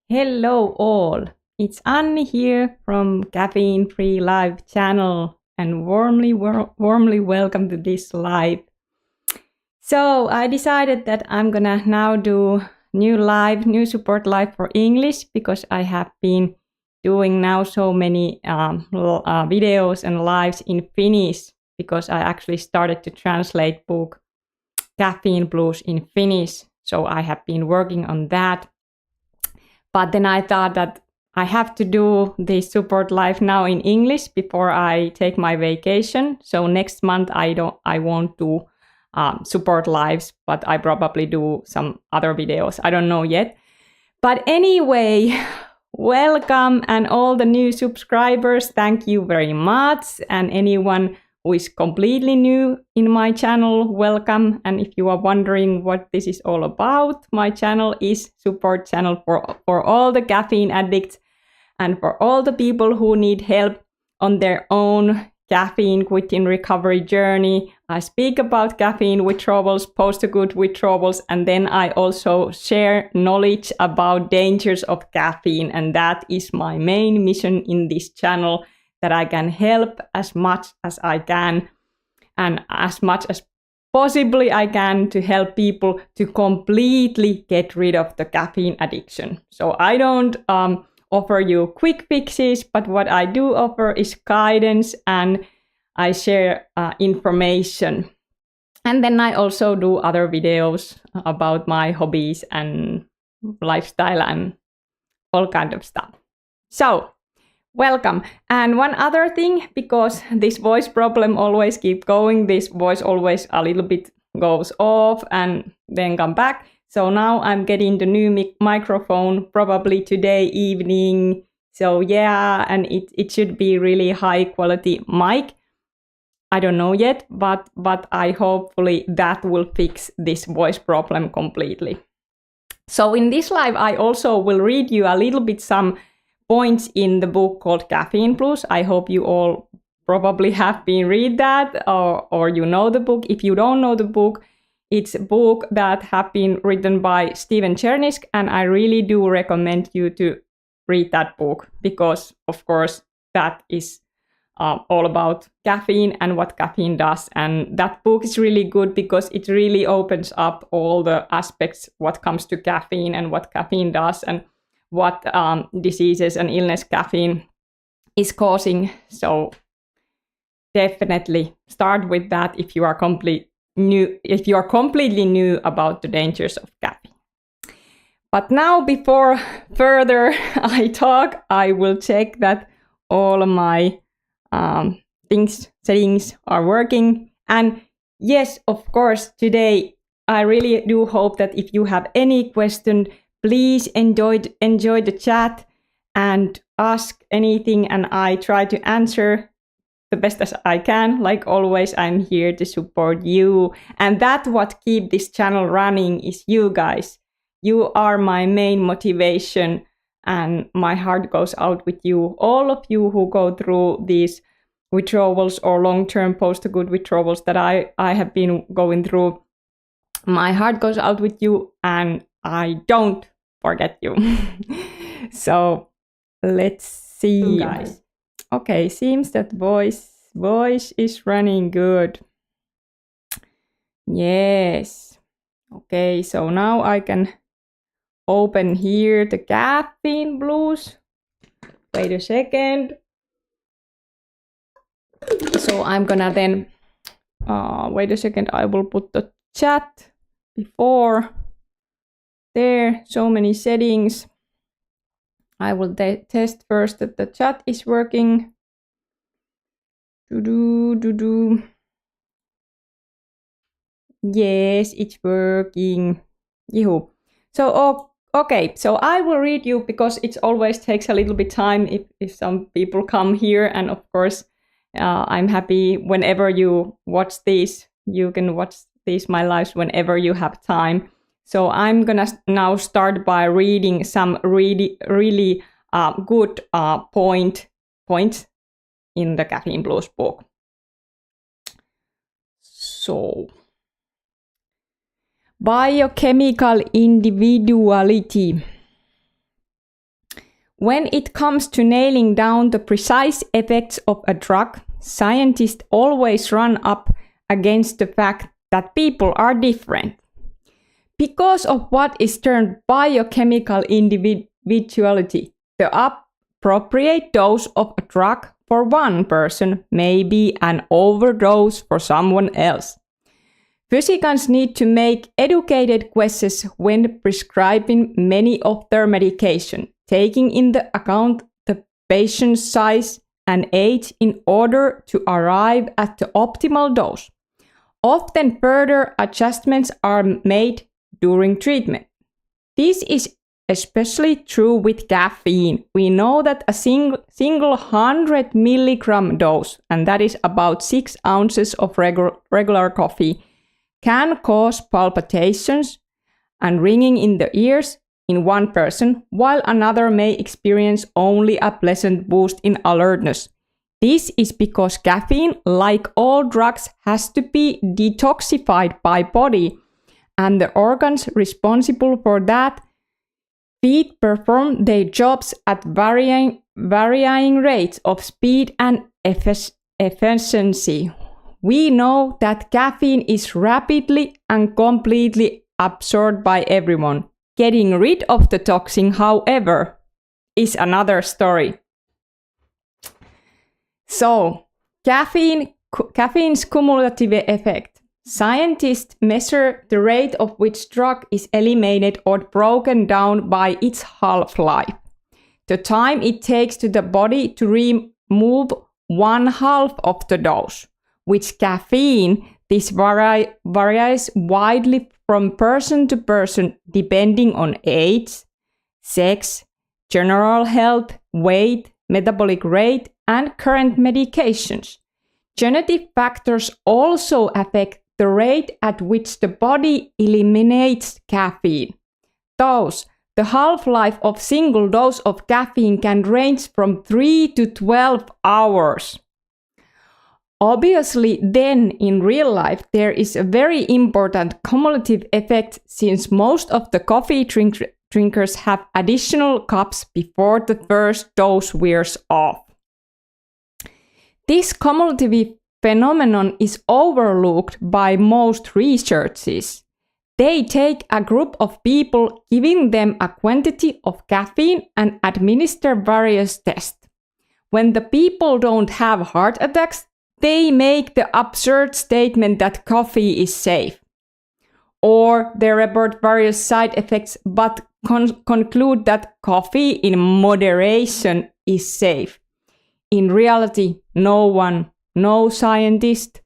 Hello all, it's Anni here from Caffeine-Free live channel and warmly welcome to this live. So I decided that I'm gonna now do new support live for English because I have been doing now so many videos and lives in Finnish because I actually started to translate book Caffeine Blues in Finnish. So I have been working on that. But then I thought that I have to do the support live now in English before I take my vacation. So next month I won't do support lives, but I probably do some other videos. I don't know yet. But anyway, welcome and all the new subscribers. Thank you very much. And anyone who is completely new in my channel, welcome. And if you are wondering what this is all about, my channel is support channel for all the caffeine addicts and for all the people who need help on their own caffeine quitting recovery journey. I speak about caffeine withdrawals, post-acute withdrawals, and then I also share knowledge about dangers of caffeine. And that is my main mission in this channel, that I can help as much as I can and as much as possibly I can to help people to completely get rid of the caffeine addiction. So I don't offer you quick fixes, but what I do offer is guidance and I share information. And then I also do other videos about my hobbies and lifestyle and all kind of stuff. So welcome. And one other thing, because this voice problem always keeps going, this voice always a little bit goes off and then come back. So now I'm getting the new microphone probably today evening. So yeah, and it should be really high quality mic. I don't know yet, but I hopefully that will fix this voice problem completely. So in this live, I also will read you a little bit some points in the book called Caffeine Blues. I hope you all probably have been read that or you know the book. If you don't know the book, it's a book that have been written by Steven Chernisk, and I really do recommend you to read that book because, of course, that is all about caffeine and what caffeine does. And that book is really good because it really opens up all the aspects what comes to caffeine and what caffeine does and what diseases and illness caffeine is causing. So definitely start with that if you are completely new about the dangers of caffeine. But now, before further I talk, I will check that all of my settings are working. And yes, of course, today I really do hope that if you have any question, please enjoy the chat and ask anything, and I try to answer the best as I can. Like always, I'm here to support you. And that's what keep this channel running is you guys. You are my main motivation, and my heart goes out with you. All of you who go through these withdrawals or long-term post-acute withdrawals that I have been going through. My heart goes out with you, and I don't forget you. So let's see, guys. Okay, seems that voice is running good. Yes. Okay, so now I can open here the Caffeine Blues. Wait a second. So I'm gonna then wait a second, I will put the chat before there. So many settings. I will test first that the chat is working. Yes, it's working. Yoo. So okay, so I will read you because it always takes a little bit time if some people come here, and of course I'm happy whenever you watch these. You can watch these my lives whenever you have time. So I'm gonna now start by reading some really good points in the Caffeine Blues book. So, biochemical individuality. When it comes to nailing down the precise effects of a drug, scientists always run up against the fact that people are different. Because of what is termed biochemical individuality, the appropriate dose of a drug for one person may be an overdose for someone else. Physicians need to make educated guesses when prescribing many of their medication, taking into account the patient's size and age in order to arrive at the optimal dose. Often further adjustments are made during treatment. This is especially true with caffeine. We know that a single 100 milligram dose, and that is about 6 ounces of regular coffee, can cause palpitations and ringing in the ears in one person, while another may experience only a pleasant boost in alertness. This is because caffeine, like all drugs, has to be detoxified by body, and the organs responsible for that feat perform their jobs at varying rates of speed and efficiency. We know that caffeine is rapidly and completely absorbed by everyone. Getting rid of the toxin, however, is another story. So, caffeine's cumulative effect. Scientists measure the rate of which drug is eliminated or broken down by its half-life. The time it takes to the body to remove 1/2 of the dose. With caffeine, this varies widely from person to person depending on age, sex, general health, weight, metabolic rate, and current medications. Genetic factors also affect the rate at which the body eliminates caffeine. Thus, the half-life of single dose of caffeine can range from 3 to 12 hours. Obviously, then, in real life, there is a very important cumulative effect since most of the coffee drinkers have additional cups before the first dose wears off. This cumulative phenomenon is overlooked by most researchers. They take a group of people, giving them a quantity of caffeine and administer various tests. When the people don't have heart attacks, they make the absurd statement that coffee is safe. Or they report various side effects but conclude that coffee in moderation is safe. In reality, no one, no scientist,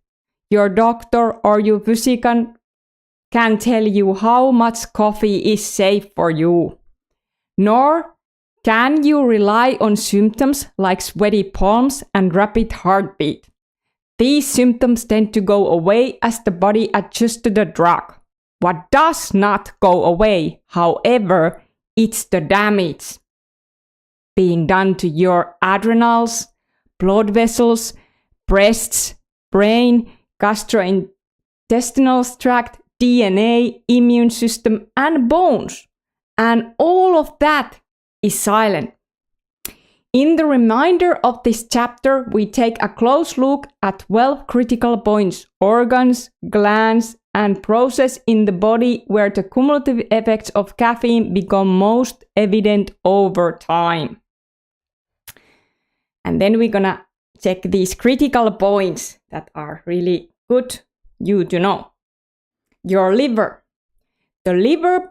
your doctor or your physician can tell you how much coffee is safe for you. Nor can you rely on symptoms like sweaty palms and rapid heartbeat. These symptoms tend to go away as the body adjusts to the drug. What does not go away, however, it's the damage being done to your adrenals, blood vessels, breasts, brain, gastrointestinal tract, DNA, immune system, and bones. And all of that is silent. In the remainder of this chapter, we take a close look at 12 critical points, organs, glands, and processes in the body where the cumulative effects of caffeine become most evident over time. And then we're gonna check these critical points that are really good you to know. Your liver. The liver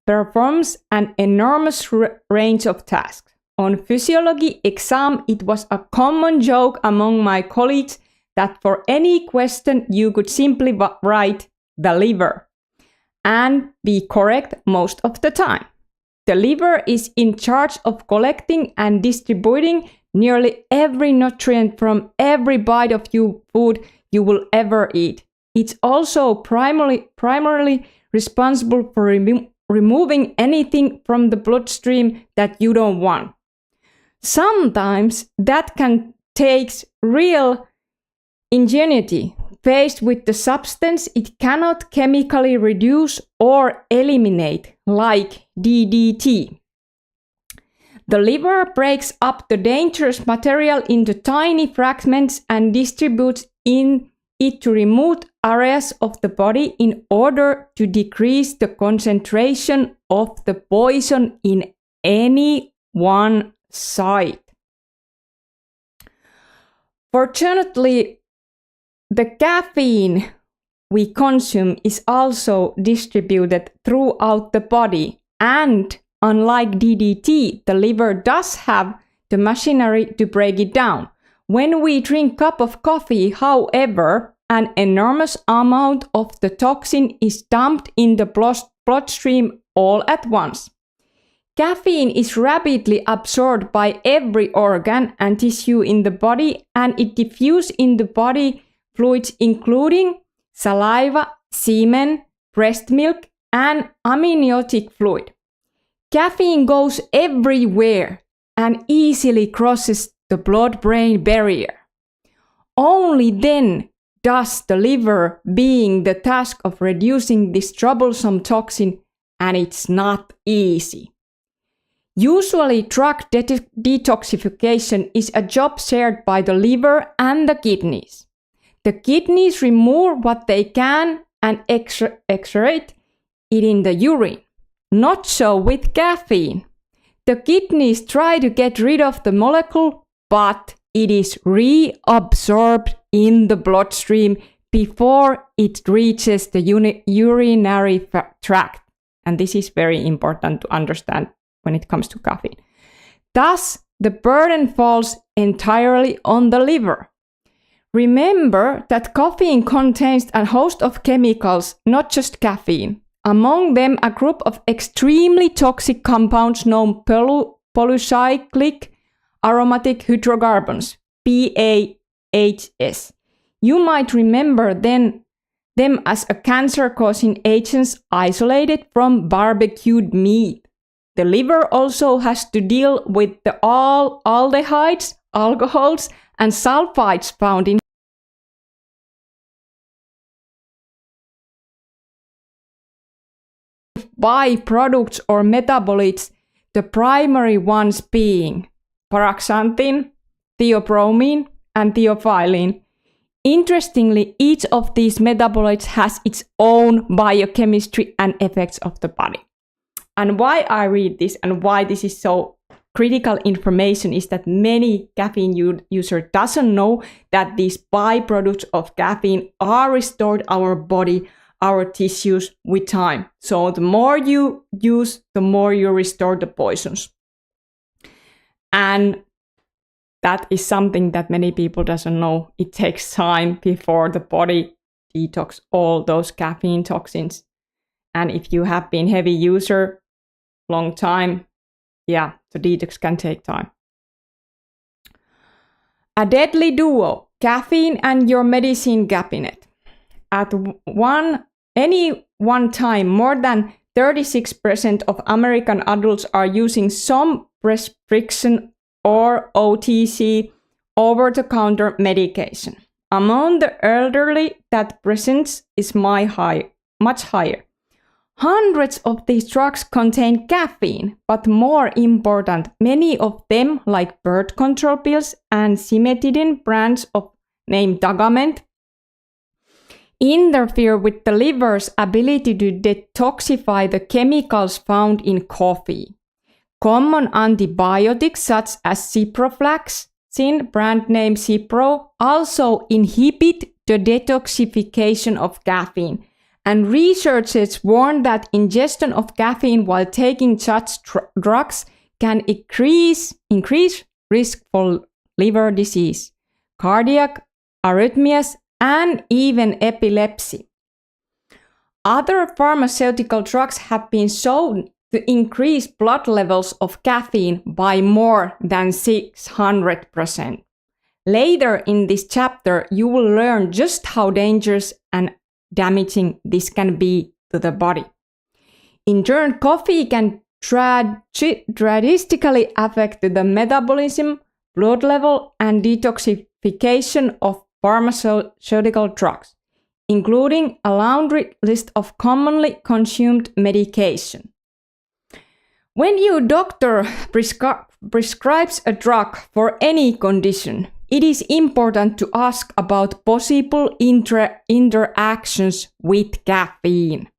performs an enormous range of tasks. On physiology exam, it was a common joke among my colleagues that for any question you could simply write the liver and be correct most of the time. The liver is in charge of collecting and distributing nearly every nutrient from every bite of food you will ever eat. It's also primarily responsible for removing anything from the bloodstream that you don't want. Sometimes that can take real ingenuity. Faced with the substance it cannot chemically reduce or eliminate, like DDT. The liver breaks up the dangerous material into tiny fragments and distributes it to remote areas of the body in order to decrease the concentration of the poison in any one site. Fortunately, the caffeine we consume is also distributed throughout the body, and unlike DDT, the liver does have the machinery to break it down. When we drink a cup of coffee, however, an enormous amount of the toxin is dumped in the bloodstream all at once. Caffeine is rapidly absorbed by every organ and tissue in the body, and it diffuses in the body fluids including saliva, semen, breast milk, and amniotic fluid. Caffeine goes everywhere and easily crosses the blood-brain barrier. Only then does the liver begin the task of reducing this troublesome toxin, and it's not easy. Usually, drug detoxification is a job shared by the liver and the kidneys. The kidneys remove what they can and excrete it in the urine. Not so with caffeine. The kidneys try to get rid of the molecule, but it is reabsorbed in the bloodstream before it reaches the urinary tract. And this is very important to understand when it comes to caffeine. Thus, the burden falls entirely on the liver. Remember that caffeine contains a host of chemicals, not just caffeine. Among them, a group of extremely toxic compounds known polycyclic aromatic hydrocarbons, PAHs. You might remember them as a cancer-causing agents isolated from barbecued meat. The liver also has to deal with the aldehydes, alcohols, and sulfides found in byproducts or metabolites, the primary ones being paraxanthin, theobromine, and theophylline. Interestingly, each of these metabolites has its own biochemistry and effects of the body. And why I read this and why this is so critical information is that many caffeine users doesn't know that these byproducts of caffeine are restored our body, our tissues with time. So the more you use, the more you restore the poisons. And that is something that many people doesn't know. It takes time before the body detox all those caffeine toxins. And if you have been heavy user long time, the detox can take time. A deadly duo, caffeine and your medicine cabinet. At any one time, more than 36% of American adults are using some prescription or OTC, over-the-counter medication. Among the elderly, that presence is much higher. Hundreds of these drugs contain caffeine, but more important, many of them, like birth control pills and cimetidine brands of name Tagament, interfere with the liver's ability to detoxify the chemicals found in coffee. Common antibiotics such as ciprofloxacin, brand name Cipro, also inhibit the detoxification of caffeine. And researchers warn that ingestion of caffeine while taking such drugs can increase risk for liver disease, cardiac arrhythmias, and even epilepsy. Other pharmaceutical drugs have been shown to increase blood levels of caffeine by more than 600%. Later in this chapter, you will learn just how dangerous and damaging this can be to the body. In turn, coffee can drastically affect the metabolism, blood level, and detoxification of pharmaceutical drugs, including a laundry list of commonly consumed medication. When your doctor prescribes a drug for any condition, it is important to ask about possible interactions with caffeine.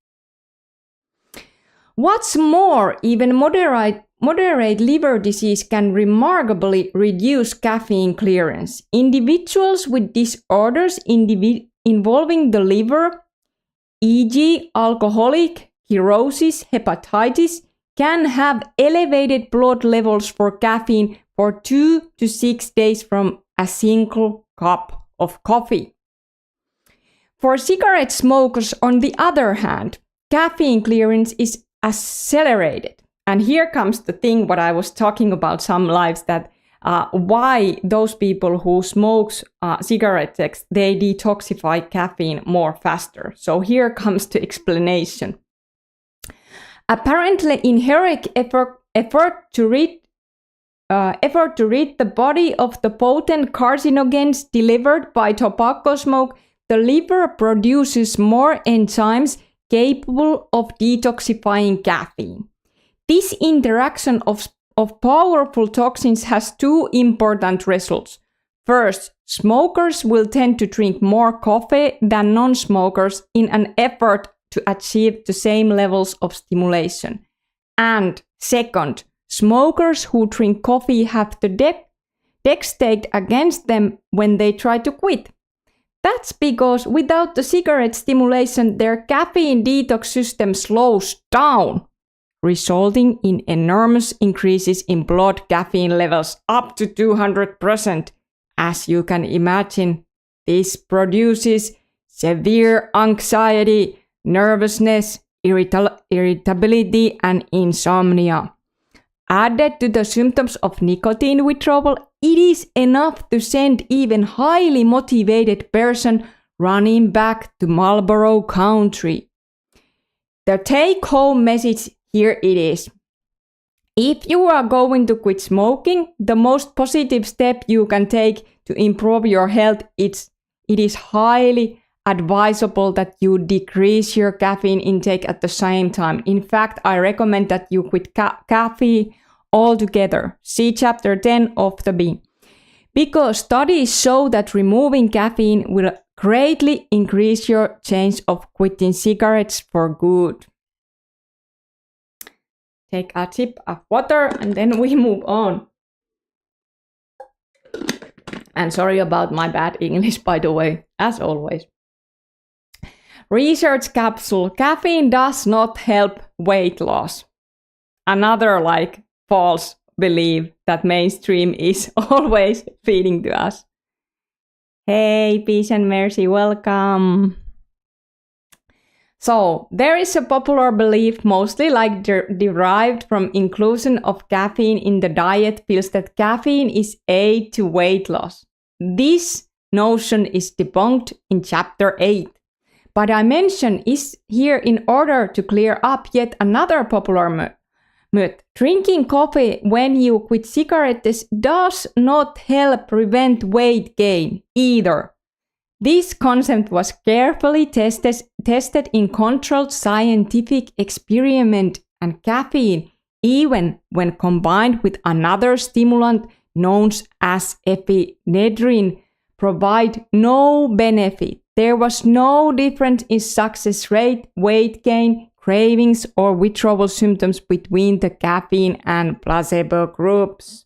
What's more, even moderate liver disease can remarkably reduce caffeine clearance. Individuals with disorders involving the liver, e.g., alcoholic, cirrhosis, hepatitis, can have elevated blood levels for caffeine for 2 to 6 days from a single cup of coffee. For cigarette smokers, on the other hand, caffeine clearance is accelerated. And here comes the thing what I was talking about some lives, that why those people who smoke cigarettes, they detoxify caffeine more faster. So here comes the explanation. Apparently, in heroic effort to rid the body of the potent carcinogens delivered by tobacco smoke, the liver produces more enzymes capable of detoxifying caffeine. This interaction of powerful toxins has two important results. First, smokers will tend to drink more coffee than non-smokers in an effort to achieve the same levels of stimulation. And second, smokers who drink coffee have the deck stacked against them when they try to quit. That's because without the cigarette stimulation, their caffeine detox system slows down, resulting in enormous increases in blood caffeine levels up to 200%. As you can imagine, this produces severe anxiety, nervousness, irritability, and insomnia. Added to the symptoms of nicotine withdrawal, it is enough to send even highly motivated person running back to Marlboro Country. The take-home message here it is. If you are going to quit smoking, the most positive step you can take to improve your health, it is highly advisable that you decrease your caffeine intake at the same time. In fact, I recommend that you quit caffeine altogether. See chapter 10 of the B. Because studies show that removing caffeine will greatly increase your chance of quitting cigarettes for good. Take a sip of water and then we move on. And sorry about my bad English, by the way, as always. Research capsule: caffeine does not help weight loss. Another false belief that mainstream is always feeding to us. Hey, peace and mercy, welcome. So, there is a popular belief, mostly derived from inclusion of caffeine in the diet, feels that caffeine is aid to weight loss. This notion is debunked in chapter 8. But I mention is here in order to clear up yet another popular myth. Drinking coffee when you quit cigarettes does not help prevent weight gain either. This concept was carefully tested in controlled scientific experiment, and caffeine, even when combined with another stimulant known as epinephrine, provide no benefit. There was no difference in success rate, weight gain, cravings, or withdrawal symptoms between the caffeine and placebo groups.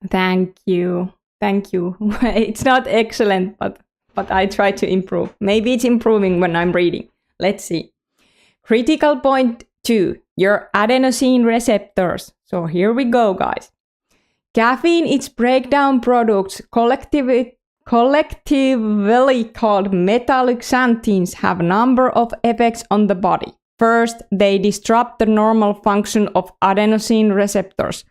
Thank you. It's not excellent, but I try to improve. Maybe it's improving when I'm reading. Let's see. Critical point 2, your adenosine receptors. So here we go, guys. Caffeine, its breakdown products, collectively called metalloxanthins, have a number of effects on the body. First, they disrupt the normal function of adenosine receptors.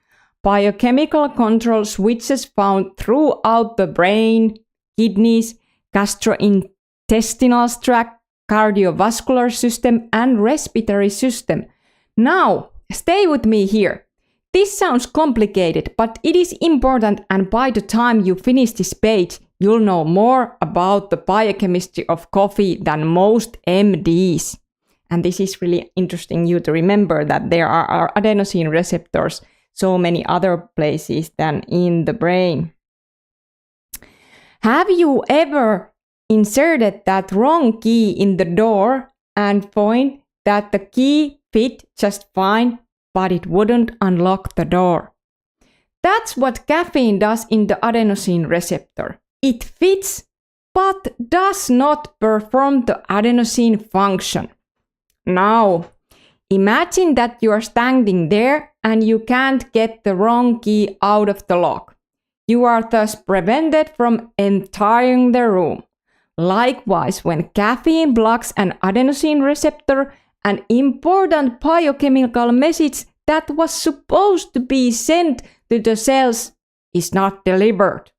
Biochemical control switches found throughout the brain, kidneys, gastrointestinal tract, cardiovascular system, and respiratory system. Now, stay with me here. This sounds complicated, but it is important, and by the time you finish this page, you'll know more about the biochemistry of coffee than most MDs. And this is really interesting you to remember that there are adenosine receptors so many other places than in the brain. Have you ever inserted that wrong key in the door and found that the key fit just fine, but it wouldn't unlock the door? That's what caffeine does in the adenosine receptor. It fits, but does not perform the adenosine function. Now, imagine that you are standing there and you can't get the wrong key out of the lock. You are thus prevented from entering the room. Likewise, when caffeine blocks an adenosine receptor, an important biochemical message that was supposed to be sent to the cells is not delivered.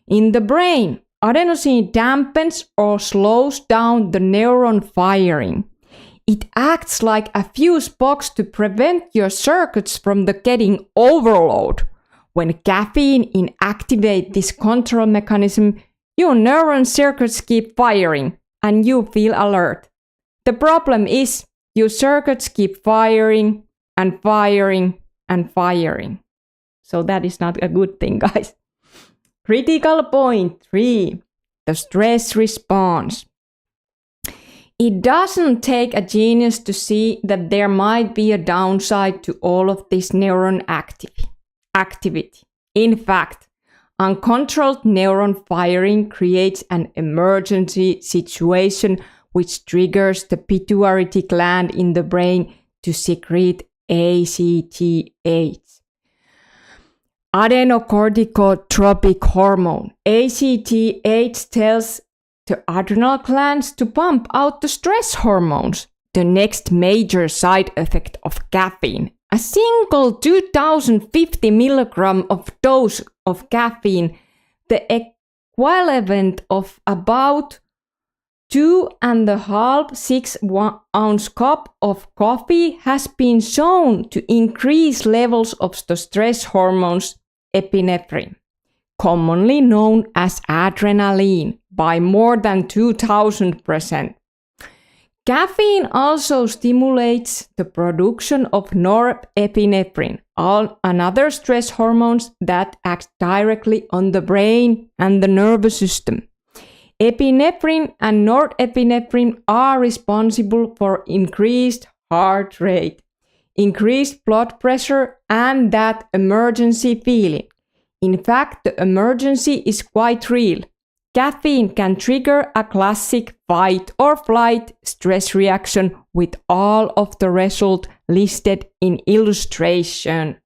In the brain, adenosine dampens or slows down the neuron firing. It acts like a fuse box to prevent your circuits from getting overload. When caffeine inactivates this control mechanism, your neuron circuits keep firing and you feel alert. The problem is your circuits keep firing and firing and firing. So that is not a good thing, guys. Critical point 3, the stress response. It doesn't take a genius to see that there might be a downside to all of this neuron activity. In fact, uncontrolled neuron firing creates an emergency situation which triggers the pituitary gland in the brain to secrete ACTH, adrenocorticotropic hormone. ACTH tells the adrenal glands to pump out the stress hormones. The next major side effect of caffeine. A single 2050 milligram of dose of caffeine, the equivalent of about 2.5 6-ounce cup of coffee, has been shown to increase levels of the stress hormones epinephrine, commonly known as adrenaline, by more than 2000%. Caffeine also stimulates the production of norepinephrine, another stress hormones that act directly on the brain and the nervous system. Epinephrine and norepinephrine are responsible for increased heart rate, increased blood pressure, and that emergency feeling. In fact, the emergency is quite real. Caffeine can trigger a classic fight or flight stress reaction with all of the results listed in illustration.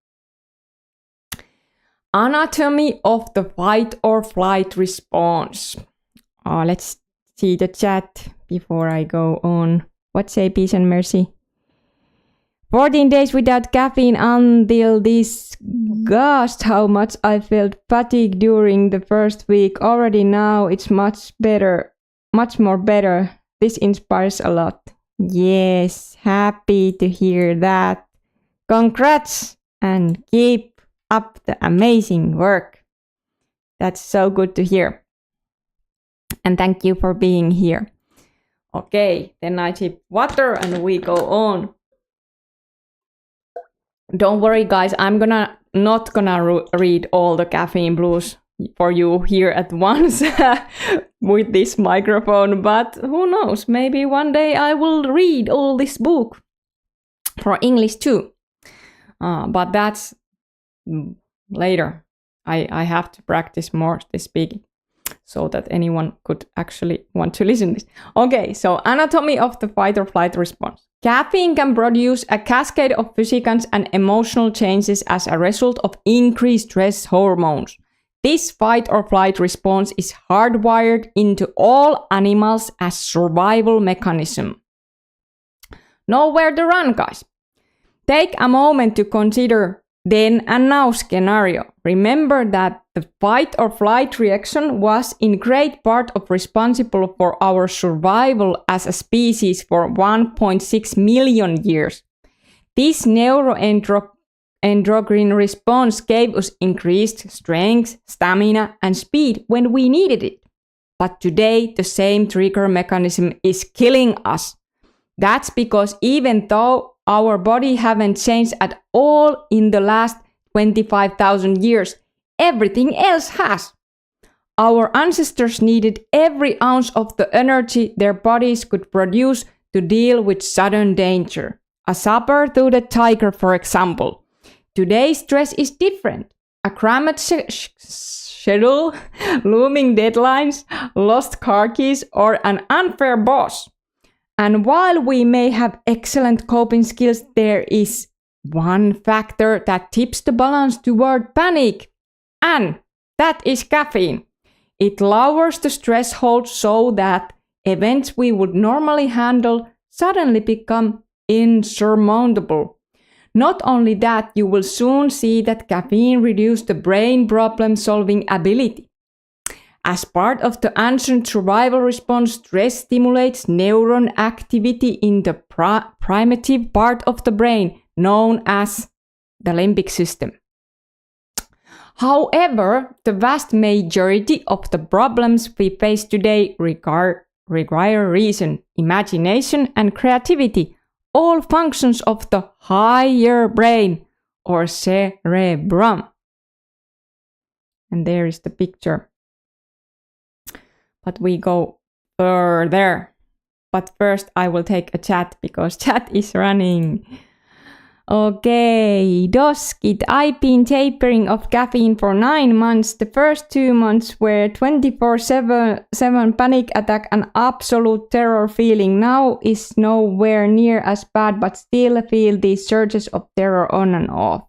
Anatomy of the fight or flight response. Let's see the chat before I go on. What say peace and mercy? 14 days without caffeine until this. Gosh, how much I felt fatigue during the first week. Already now it's much more better. This inspires a lot. Yes, happy to hear that. Congrats and keep up the amazing work. That's so good to hear. And thank you for being here. Okay, then I sip water and we go on. Don't worry, guys, I'm not gonna read all the caffeine blues for you here at once with this microphone, but who knows, maybe one day I will read all this book for English too. But that's later. I have to practice more this speaking so that anyone could actually want to listen to this. Okay, so anatomy of the fight or flight response. Caffeine can produce a cascade of physical and emotional changes as a result of increased stress hormones. This fight or flight response is hardwired into all animals as survival mechanism. Nowhere to run, guys. Take a moment to consider then and now scenario. Remember that the fight or flight reaction was in great part responsible for our survival as a species for 1.6 million years. This neuroendocrine response gave us increased strength, stamina, and speed when we needed it. But today, the same trigger mechanism is killing us. That's because even though our body haven't changed at all in the last 25,000 years, everything else has. Our ancestors needed every ounce of the energy their bodies could produce to deal with sudden danger. A saber-toothed tiger, for example. Today's stress is different. A cramped schedule, looming deadlines, lost car keys, or an unfair boss. And while we may have excellent coping skills, there is one factor that tips the balance toward panic. And that is caffeine. It lowers the threshold so that events we would normally handle suddenly become insurmountable. Not only that, you will soon see that caffeine reduces the brain problem-solving ability. As part of the ancient survival response, stress stimulates neuron activity in the primitive part of the brain, known as the limbic system. However, the vast majority of the problems we face today require reason, imagination, and creativity, all functions of the higher brain or cerebrum. And there is the picture. But we go further. But first I will take a chat because chat is running. Okay, Doskit, I've been tapering off caffeine for 9 months. The first 2 months were 24/7 panic attack and absolute terror feeling. Now is nowhere near as bad, but still feel these surges of terror on and off.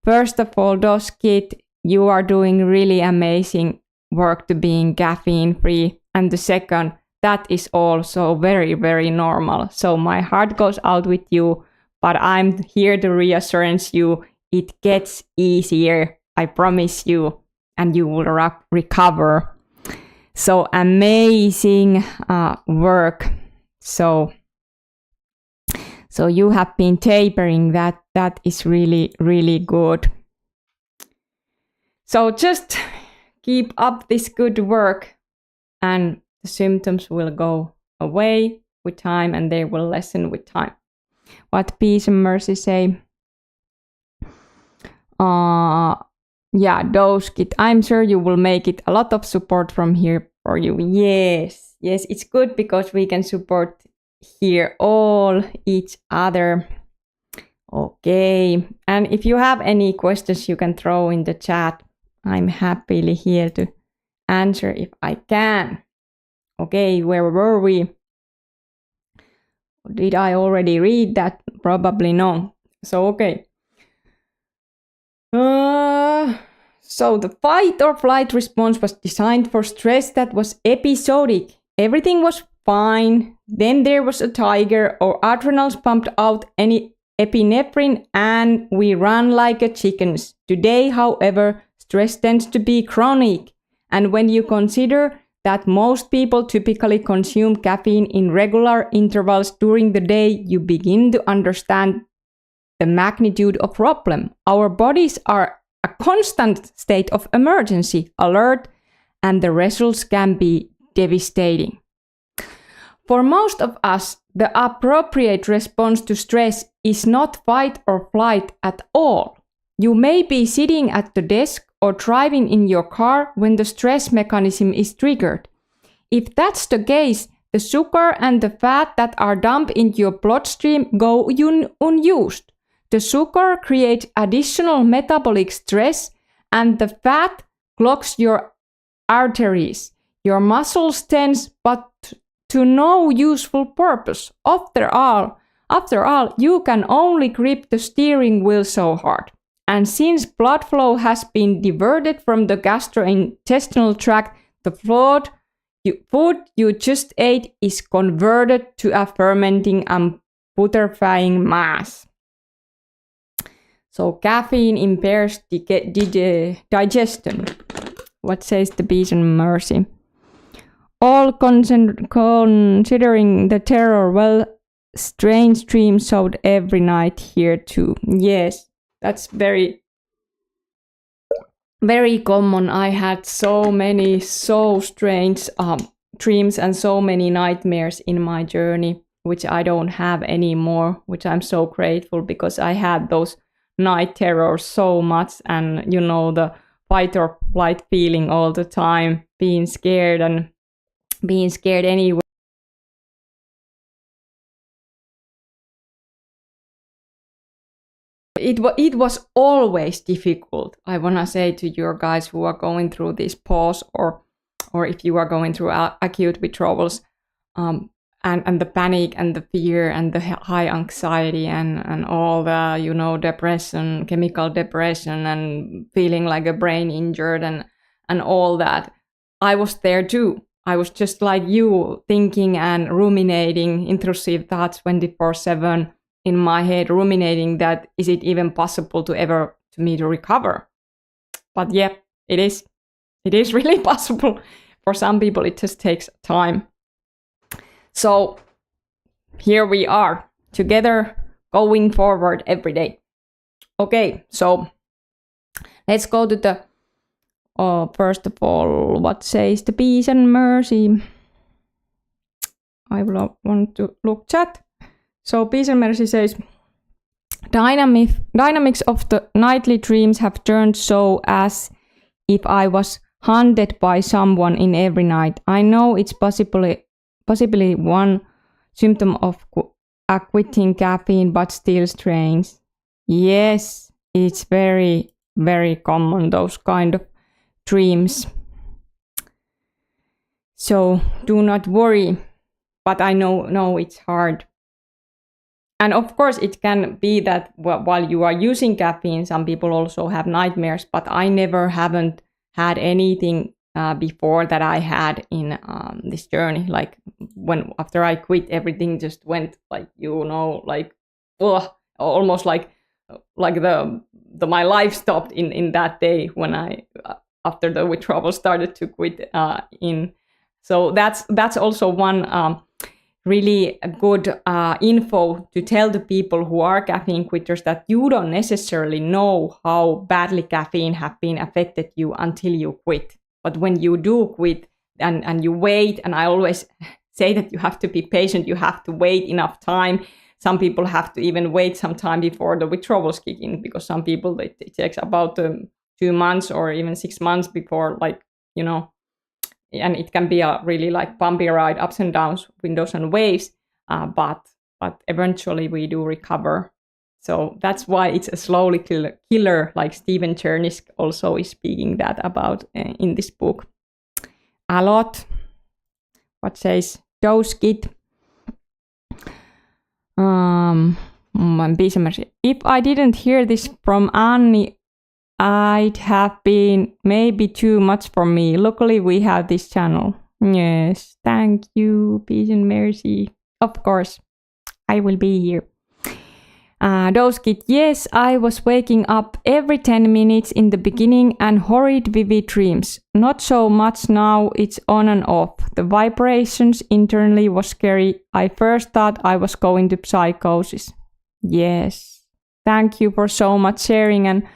First of all, Doskit, you are doing really amazing work to being caffeine free. And the second, that is also very, very normal. So my heart goes out with you. But I'm here to reassure you, it gets easier, I promise you, and you will recover. So amazing work. So you have been tapering, that is really, really good. So just keep up this good work and the symptoms will go away with time and they will lessen with time. What peace and mercy say? Yeah, Doskit, I'm sure you will make it. A lot of support from here for you. Yes, it's good because we can support here all each other. Okay, and if you have any questions, you can throw in the chat. I'm happily here to answer if I can. Okay, where were we? Did I already read that? Probably no. So, okay. So the fight or flight response was designed for stress that was episodic. Everything was fine. Then there was a tiger or adrenals pumped out any epinephrine and we ran like a chickens. Today, however, stress tends to be chronic. And when you consider that most people typically consume caffeine in regular intervals during the day, you begin to understand the magnitude of problem. Our bodies are a constant state of emergency, alert, and the results can be devastating. For most of us, the appropriate response to stress is not fight or flight at all. You may be sitting at the desk or driving in your car when the stress mechanism is triggered. If that's the case, the sugar and the fat that are dumped into your bloodstream go unused. The sugar creates additional metabolic stress and the fat clogs your arteries. Your muscles tense, but to no useful purpose. After all, you can only grip the steering wheel so hard. And since blood flow has been diverted from the gastrointestinal tract, the food you just ate is converted to a fermenting and putrefying mass. So caffeine impairs digestion. What says the peace and mercy? All considering the terror, well, strange dreams showed every night here too. Yes. That's very, very common. I had so many, so strange dreams and so many nightmares in my journey. which I don't have anymore, which I'm so grateful, because I had those night terrors so much, and you know, the fight or flight feeling all the time, being scared anyway. It was always difficult. I want to say to your guys who are going through this pause, or if you are going through acute withdrawals, and the panic and the fear and the high anxiety and all the, you know, depression, chemical depression, and feeling like a brain injured and all that. I was there too. I was just like you, thinking and ruminating intrusive thoughts 24/7 in my head, ruminating that is it even possible to me to recover? But yeah, it is. It is really possible. For some people, it just takes time. So here we are, together, going forward every day. Okay, so let's go to the, first of all, what says the peace and mercy? I will want to look chat. So peace and mercy says, dynamics of the nightly dreams have turned so as if I was hunted by someone in every night. I know it's possibly one symptom of quitting caffeine, but still strange. Yes, it's very, very common, those kind of dreams. So do not worry, but I know it's hard. And of course, it can be that while you are using caffeine, some people also have nightmares, but I haven't had anything before that I had in this journey. Like after I quit, everything just went like, you know, like, almost like my life stopped in that day when I after the withdrawal started to quit in. So that's also one really good info to tell the people who are caffeine quitters, that you don't necessarily know how badly caffeine have been affected you until you quit. But when you do quit and you wait, and I always say that you have to be patient, you have to wait enough time. Some people have to even wait some time before the withdrawals kick in, because some people, it takes about 2 months or even 6 months before, like, you know, and it can be a really like bumpy ride, ups and downs, windows and waves, but eventually we do recover. So that's why it's a slowly killer, like Stephen Chernisk also is speaking that about in this book a lot. What says Dose Kit? If I didn't hear this from Annie, I'd have been maybe too much for me. Luckily, we have this channel. Yes, thank you, peace and mercy. Of course, I will be here. Doskit, yes, I was waking up every 10 minutes in the beginning and horrid vivid dreams. Not so much now, it's on and off. The vibrations internally was scary. I first thought I was going to psychosis. Yes, thank you for so much sharing, and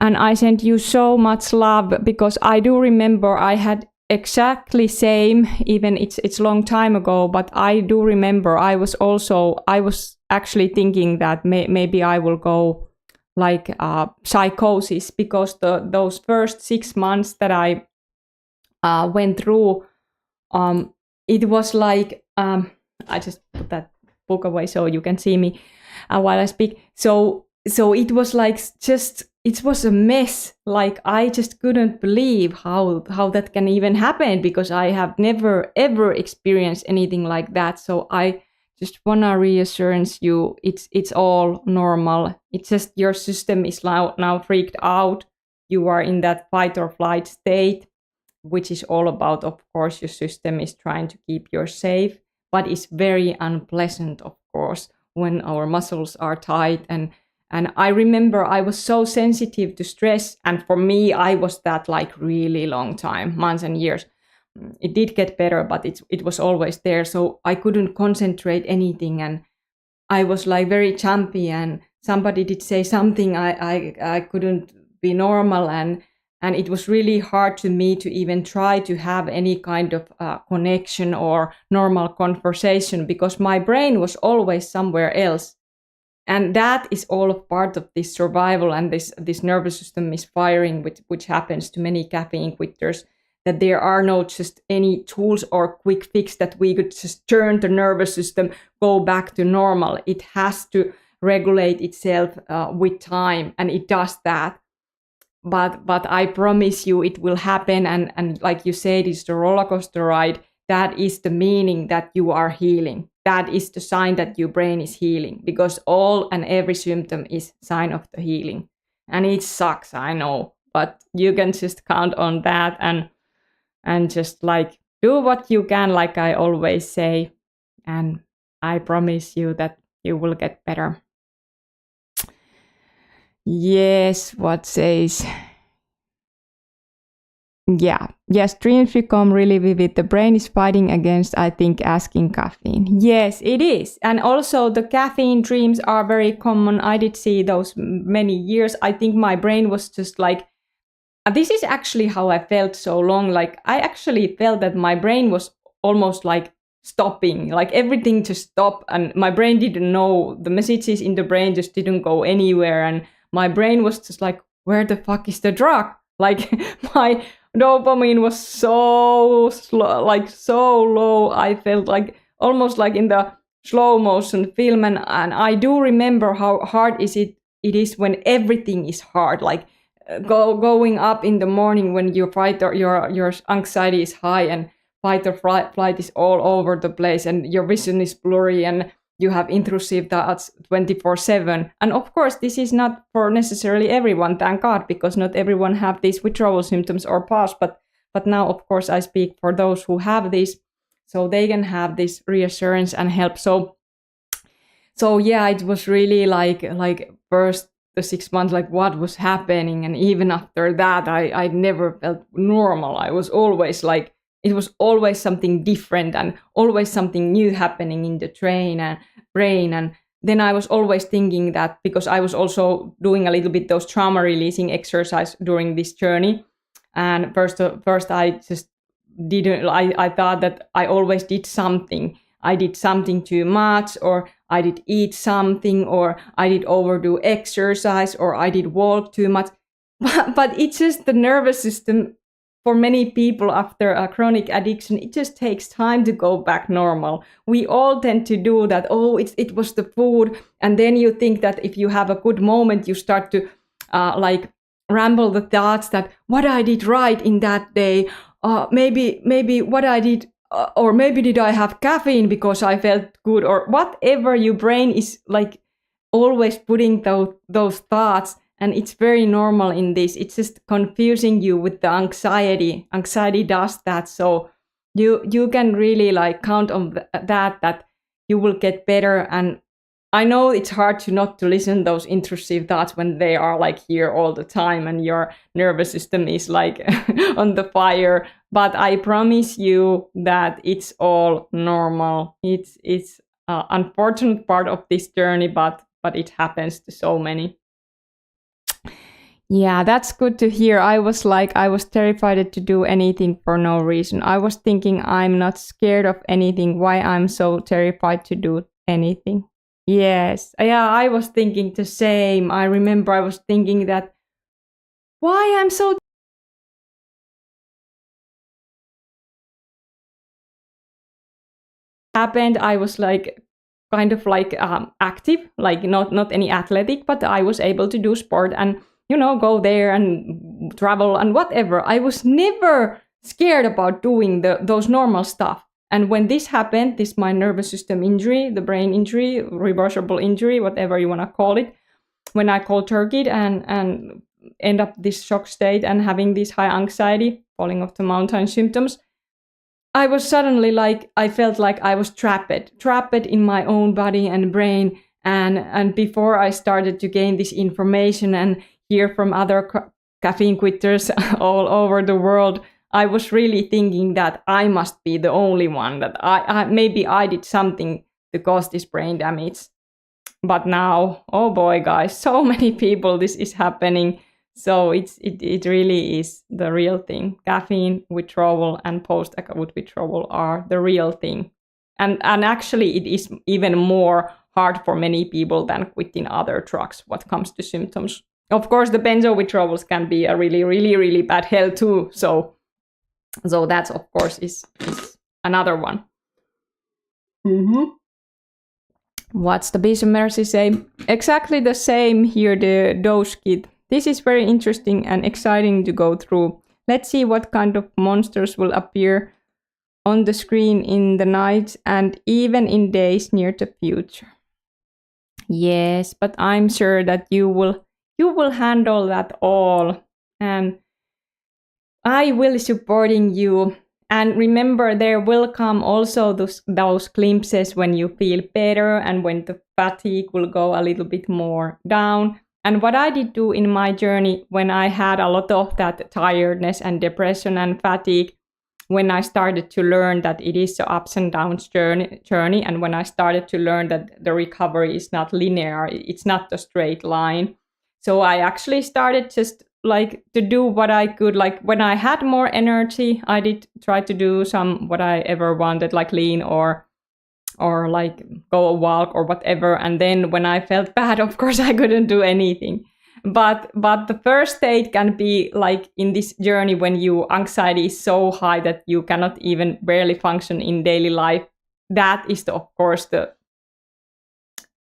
I sent you so much love, because I do remember I had exactly same, even it's long time ago, but I do remember I was actually thinking that maybe I will go like psychosis, because those first 6 months that I went through, it was like, I just put that book away so you can see me while I speak. So it was like it was a mess. Like I just couldn't believe how that can even happen, because I have never ever experienced anything like that. So I just wanna reassure you, it's all normal. It's just your system is now freaked out. You are in that fight or flight state, which is all about, of course, your system is trying to keep you safe, but it's very unpleasant, of course, when our muscles are tight. And I remember I was so sensitive to stress. And for me, I was that like really long time, months and years. It did get better, but it was always there. So I couldn't concentrate anything. And I was like very jumpy, and somebody did say something, I couldn't be normal. And it was really hard to me to even try to have any kind of connection or normal conversation, because my brain was always somewhere else. And that is all a part of this survival, and this nervous system misfiring, which happens to many caffeine quitters, that there are no just any tools or quick fix that we could just turn the nervous system, go back to normal. It has to regulate itself with time, and it does that. But I promise you it will happen, and like you said, it's the roller coaster ride. That is the meaning that you are healing. That is the sign that your brain is healing, because all and every symptom is sign of the healing. And it sucks, I know, but you can just count on that and just like do what you can, like I always say, and I promise you that you will get better. Yes, what says? Yeah, yes, dreams become really vivid. The brain is fighting against, I think, asking caffeine. Yes, it is. And also the caffeine dreams are very common. I did see those many years. I think my brain was just like, this is actually how I felt so long. Like I actually felt that my brain was almost like stopping, like everything just stopped, and my brain didn't know, the messages in the brain just didn't go anywhere, and my brain was just like, where the fuck is the drug? Like my dopamine was so slow, like so low. I felt like almost like in the slow motion film, and I do remember how hard it is when everything is hard, like going up in the morning when your your anxiety is high and fight or flight is all over the place, and your vision is blurry, and you have intrusive thoughts 24/7. And of course, this is not for necessarily everyone, thank God, because not everyone have these withdrawal symptoms or pause. But now, of course, I speak for those who have this, so they can have this reassurance and help. So yeah, it was really like first the 6 months, like what was happening, and even after that, I never felt normal. I was always like, it was always something different and always something new happening in the brain. And then I was always thinking that, because I was also doing a little bit those trauma releasing exercise during this journey. And first I just didn't, I thought that I always did something. I did something too much, or I did eat something, or I did overdo exercise, or I did walk too much. But it's just the nervous system. For many people after a chronic addiction, it just takes time to go back normal. We all tend to do that. Oh, it was the food. And then you think that if you have a good moment, you start to like ramble the thoughts that what I did right in that day. Maybe what I did, or maybe did I have caffeine because I felt good, or whatever. Your brain is like always putting those thoughts. And it's very normal in this. It's just confusing you with the anxiety. Anxiety does that. So you can really like count on that you will get better. And I know it's hard to not to listen to those intrusive thoughts when they are like here all the time and your nervous system is like on the fire. But I promise you that it's all normal. It's an unfortunate part of this journey, but it happens to so many. Yeah, that's good to hear. I was terrified to do anything for no reason. I was thinking, I'm not scared of anything. Why I'm so terrified to do anything? Yes. Yeah, I was thinking the same. I remember I was thinking that, why I'm so happened. I was like kind of like active, like not any athletic, but I was able to do sport and go there and travel and whatever. I was never scared about doing those normal stuff. And when this happened, this my nervous system injury, the brain injury, reversible injury, whatever you want to call it, when I cold turkeyed and end up this shock state and having this high anxiety, falling off the mountain symptoms, I was suddenly like, I felt like I was trapped in my own body and brain. And before I started to gain this information and hear from other caffeine quitters all over the world, I was really thinking that I must be the only one, that I maybe I did something to cause this brain damage. But now, oh boy, guys, so many people this is happening. So it really is the real thing. Caffeine withdrawal and post-acute withdrawal are the real thing. And actually it is even more hard for many people than quitting other drugs what comes to symptoms. Of course, the benzo withdrawals can be a really, really, really bad hell too. So that, of course, is another one. What's the Beast of Mercy say? Exactly the same here, the dose kit. This is very interesting and exciting to go through. Let's see what kind of monsters will appear on the screen in the nights and even in days near the future. Yes, but I'm sure that you will handle that all. And I will supporting you. And remember, there will come also those glimpses when you feel better and when the fatigue will go a little bit more down. And what I did do in my journey when I had a lot of that tiredness and depression and fatigue, when I started to learn that it is an ups and downs journey, and when I started to learn that the recovery is not linear, it's not a straight line. So I actually started just like to do what I could. Like when I had more energy, I did try to do some what I ever wanted, like lean or like go a walk or whatever. And then when I felt bad, of course, I couldn't do anything. But the first state can be like in this journey when your anxiety is so high that you cannot even barely function in daily life. That is, of course, the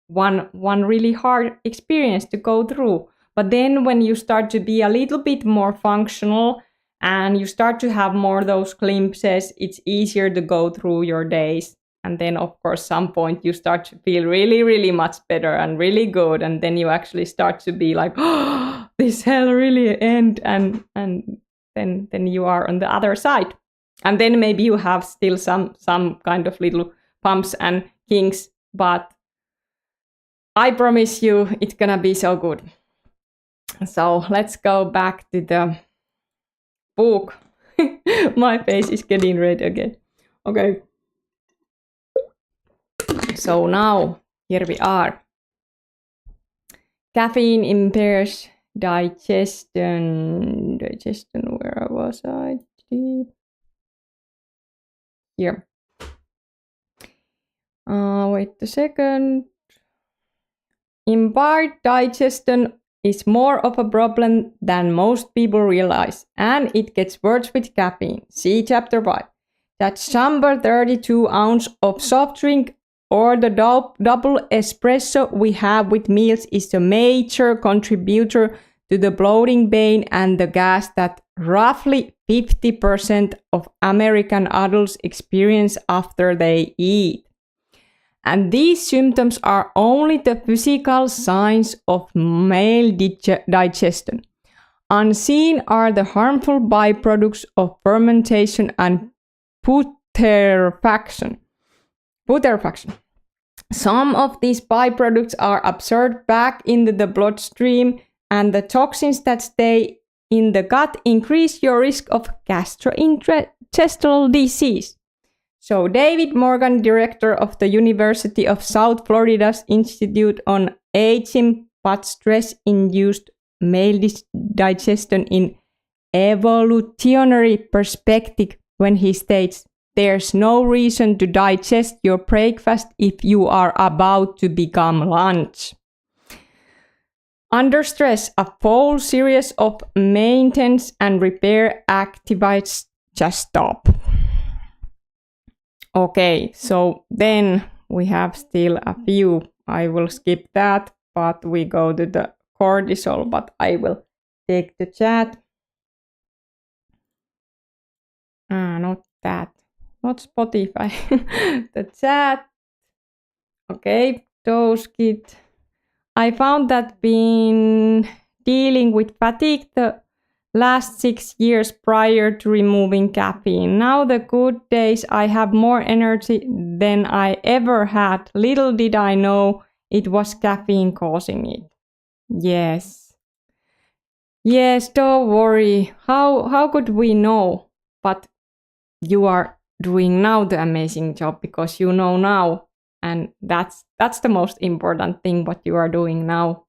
one really hard experience to go through. But then when you start to be a little bit more functional and you start to have more those glimpses, it's easier to go through your days. And then, of course, some point you start to feel really, really much better and really good. And then you actually start to be like, oh, this hell really end. And then you are on the other side. And then maybe you have still some kind of little bumps and kinks. But I promise you, it's gonna be so good. So let's go back to the book. My face is getting red again. Okay. So now, here we are. Caffeine impairs digestion. Where was I? Here. Wait a second. Impaired digestion is more of a problem than most people realize, and it gets worse with caffeine. See chapter 5. That number 32 ounce of soft drink or the double espresso we have with meals is a major contributor to the bloating pain and the gas that roughly 50% of American adults experience after they eat. And these symptoms are only the physical signs of maldigestion. Unseen are the harmful byproducts of fermentation and putrefaction. Some of these byproducts are absorbed back into the bloodstream, and the toxins that stay in the gut increase your risk of gastrointestinal disease. So David Morgan, director of the University of South Florida's Institute on Aging, put stress-induced maldigestion in evolutionary perspective when he states, "There's no reason to digest your breakfast if you are about to become lunch." Under stress, a full series of maintenance and repair activities just stop. Okay, so then we have still a few. I will skip that, but we go to the cortisol, but I will take the chat. Not that. Not Spotify. The chat. Okay, dose kit. I found that been dealing with fatigue the last 6 years prior to removing caffeine. Now the good days I have more energy than I ever had. Little did I know it was caffeine causing it. Yes. Yes, don't worry. How could we know? But you are doing now the amazing job because you know now. And that's the most important thing what you are doing now.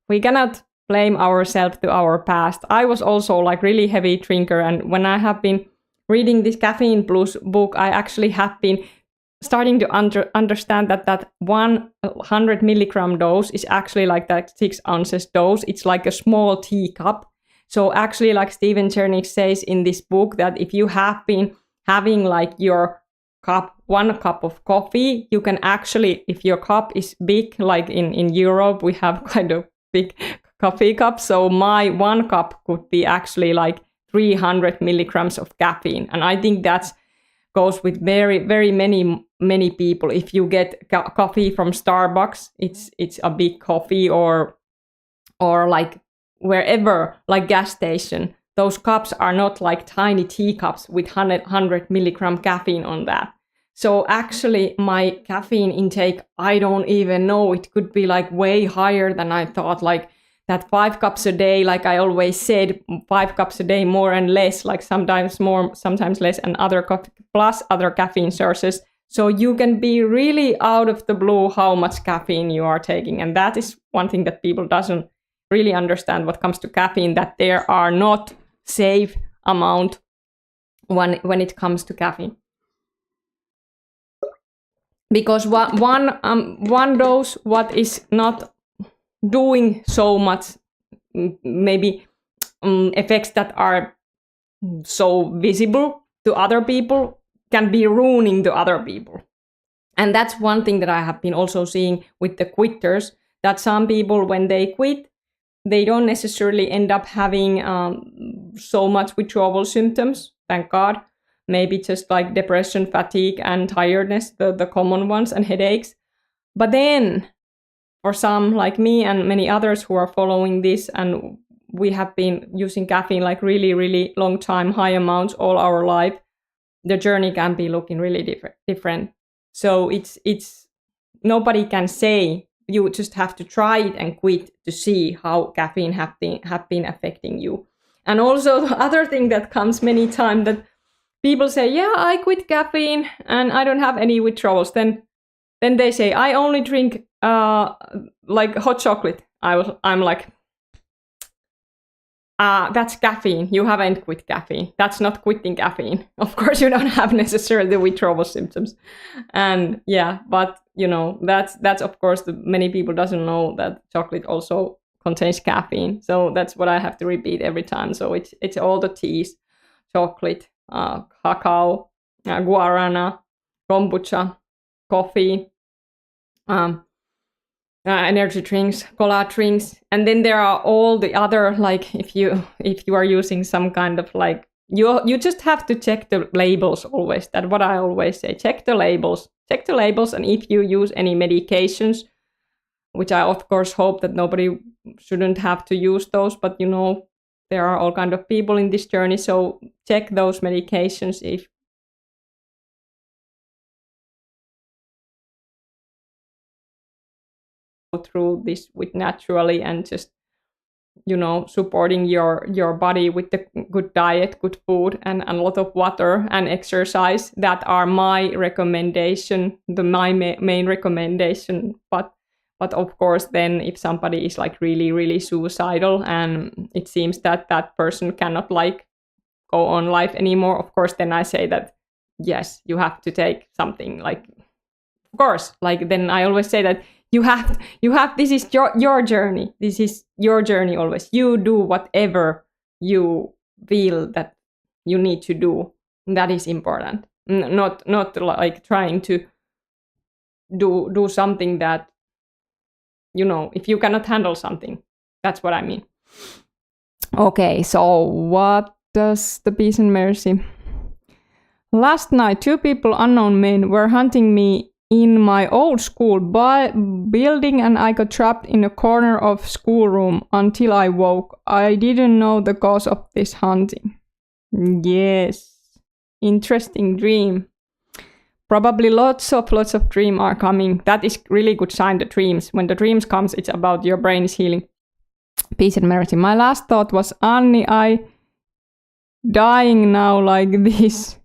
We cannot blame ourselves to our past. I was also like really heavy drinker, and when I have been reading this Caffeine Blues book, I actually have been starting to understand that 100 milligram dose is actually like that 6 ounces dose. It's like a small teacup. So actually, like Stephen Chernick says in this book, that if you have been having like your one cup of coffee, you can actually, if your cup is big, like in Europe, we have kind of big coffee cups. So my 1 cup could be actually like 300 milligrams of caffeine. And I think that goes with very, very many people. If you get coffee from Starbucks, it's a big coffee, or like wherever, like gas station, those cups are not like tiny teacups with 100 milligram caffeine on that. So actually my caffeine intake, I don't even know, it could be like way higher than I thought, like that 5 cups a day, like I always said, 5 cups a day, more and less, like sometimes more, sometimes less, and plus other caffeine sources. So you can be really out of the blue how much caffeine you are taking. And that is one thing that people doesn't really understand what comes to caffeine, that there are not safe amount when it comes to caffeine. Because one dose, what is not doing so much, maybe effects that are so visible to other people, can be ruining to other people. And that's one thing that I have been also seeing with the quitters, that some people, when they quit, they don't necessarily end up having so much withdrawal symptoms, thank God. Maybe just like depression, fatigue, and tiredness, the common ones, and headaches. But then, for some like me and many others who are following this, and we have been using caffeine like really, really long time, high amounts all our life, the journey can be looking really different. So it's nobody can say. You just have to try it and quit to see how caffeine have been affecting you. And also the other thing that comes many times, that people say, yeah, I quit caffeine and I don't have any withdrawals. Then they say, I only drink like hot chocolate. I'm like, that's caffeine. You haven't quit caffeine. That's not quitting caffeine. Of course, you don't have necessarily the withdrawal symptoms. And yeah, but you know, that's of course, many people doesn't know that chocolate also contains caffeine. So that's what I have to repeat every time. So it's all the teas, chocolate, cacao, guarana, kombucha, coffee, energy drinks, cola drinks, and then there are all the other, like if you are using some kind of like, you just have to check the labels always. That's what I always say. Check the labels, and if you use any medications, which I of course hope that nobody shouldn't have to use those, but you know, there are all kind of people in this journey, so check those medications if go through this with naturally, and just, you know, supporting your body with the good diet, good food, and a lot of water and exercise. That are my recommendation, my main recommendation. But of course, then if somebody is like really, really suicidal and it seems that that person cannot like go on life anymore, of course, then I say that, yes, you have to take something, like, of course, like then I always say that you have, this is your journey. This is your journey always. You do whatever you feel that you need to do. That is important. Not like trying to do something that, you know, if you cannot handle something. That's what I mean. Okay, so what does the Peace and Mercy? Last night, 2 people, unknown men, were hunting me in my old school building, and I got trapped in a corner of schoolroom until I woke. I didn't know the cause of this hunting. Yes, interesting dream. Probably lots of dreams are coming. That is really good sign, the dreams. When the dreams comes, it's about your brain is healing. Peace and Mercy. My last thought was, Anni, I'm dying now like this.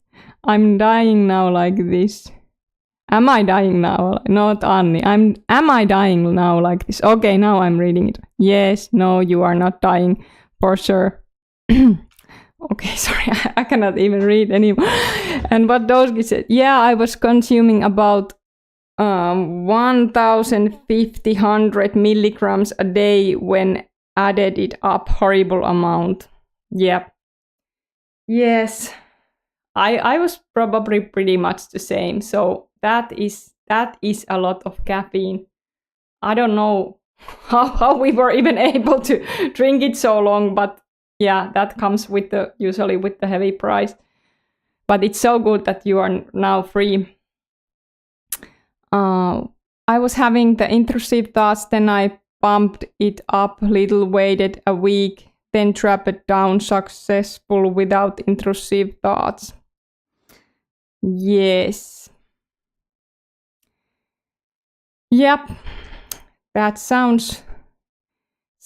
Am I dying now? Not Anni. Am I dying now like this? Okay, now I'm reading it. Yes, no, you are not dying for sure. Okay, sorry, I cannot even read anymore. And what Doski said, yeah, I was consuming about 1,500 milligrams a day when added it up. Horrible amount. Yep. Yes. I was probably pretty much the same. So that is a lot of caffeine. I don't know how we were even able to drink it so long, but yeah, that comes with usually with the heavy price. But it's so good that you are now free. I was having the intrusive thoughts, then I pumped it up little, waited a week, then dropped it down, successful without intrusive thoughts. Yes. Yep. That sounds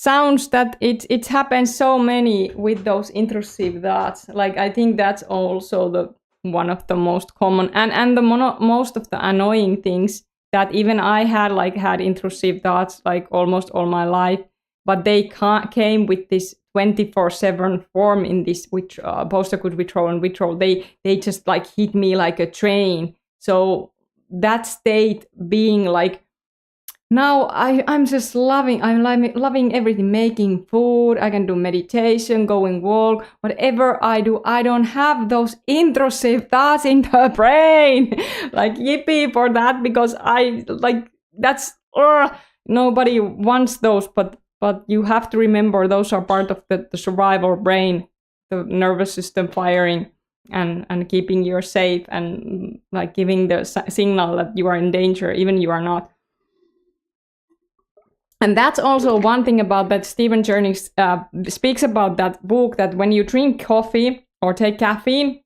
that it happens so many with those intrusive thoughts. Like I think that's also the one of the most common and the most of the annoying things that even I had intrusive thoughts like almost all my life, but they came with this 24/7 form in this which post-acute withdrawal and withdrawal. They just like hit me like a train. So that state being like, now I'm just loving everything, making food, I can do meditation, going walk, whatever I do, I don't have those intrusive thoughts in the brain. Like yippee for that, because I like that's nobody wants those, but you have to remember those are part of the survival brain, the nervous system firing and keeping you safe and like giving the signal that you are in danger even you are not. And that's also one thing about that Stephen Jernings speaks about that book, that when you drink coffee or take caffeine,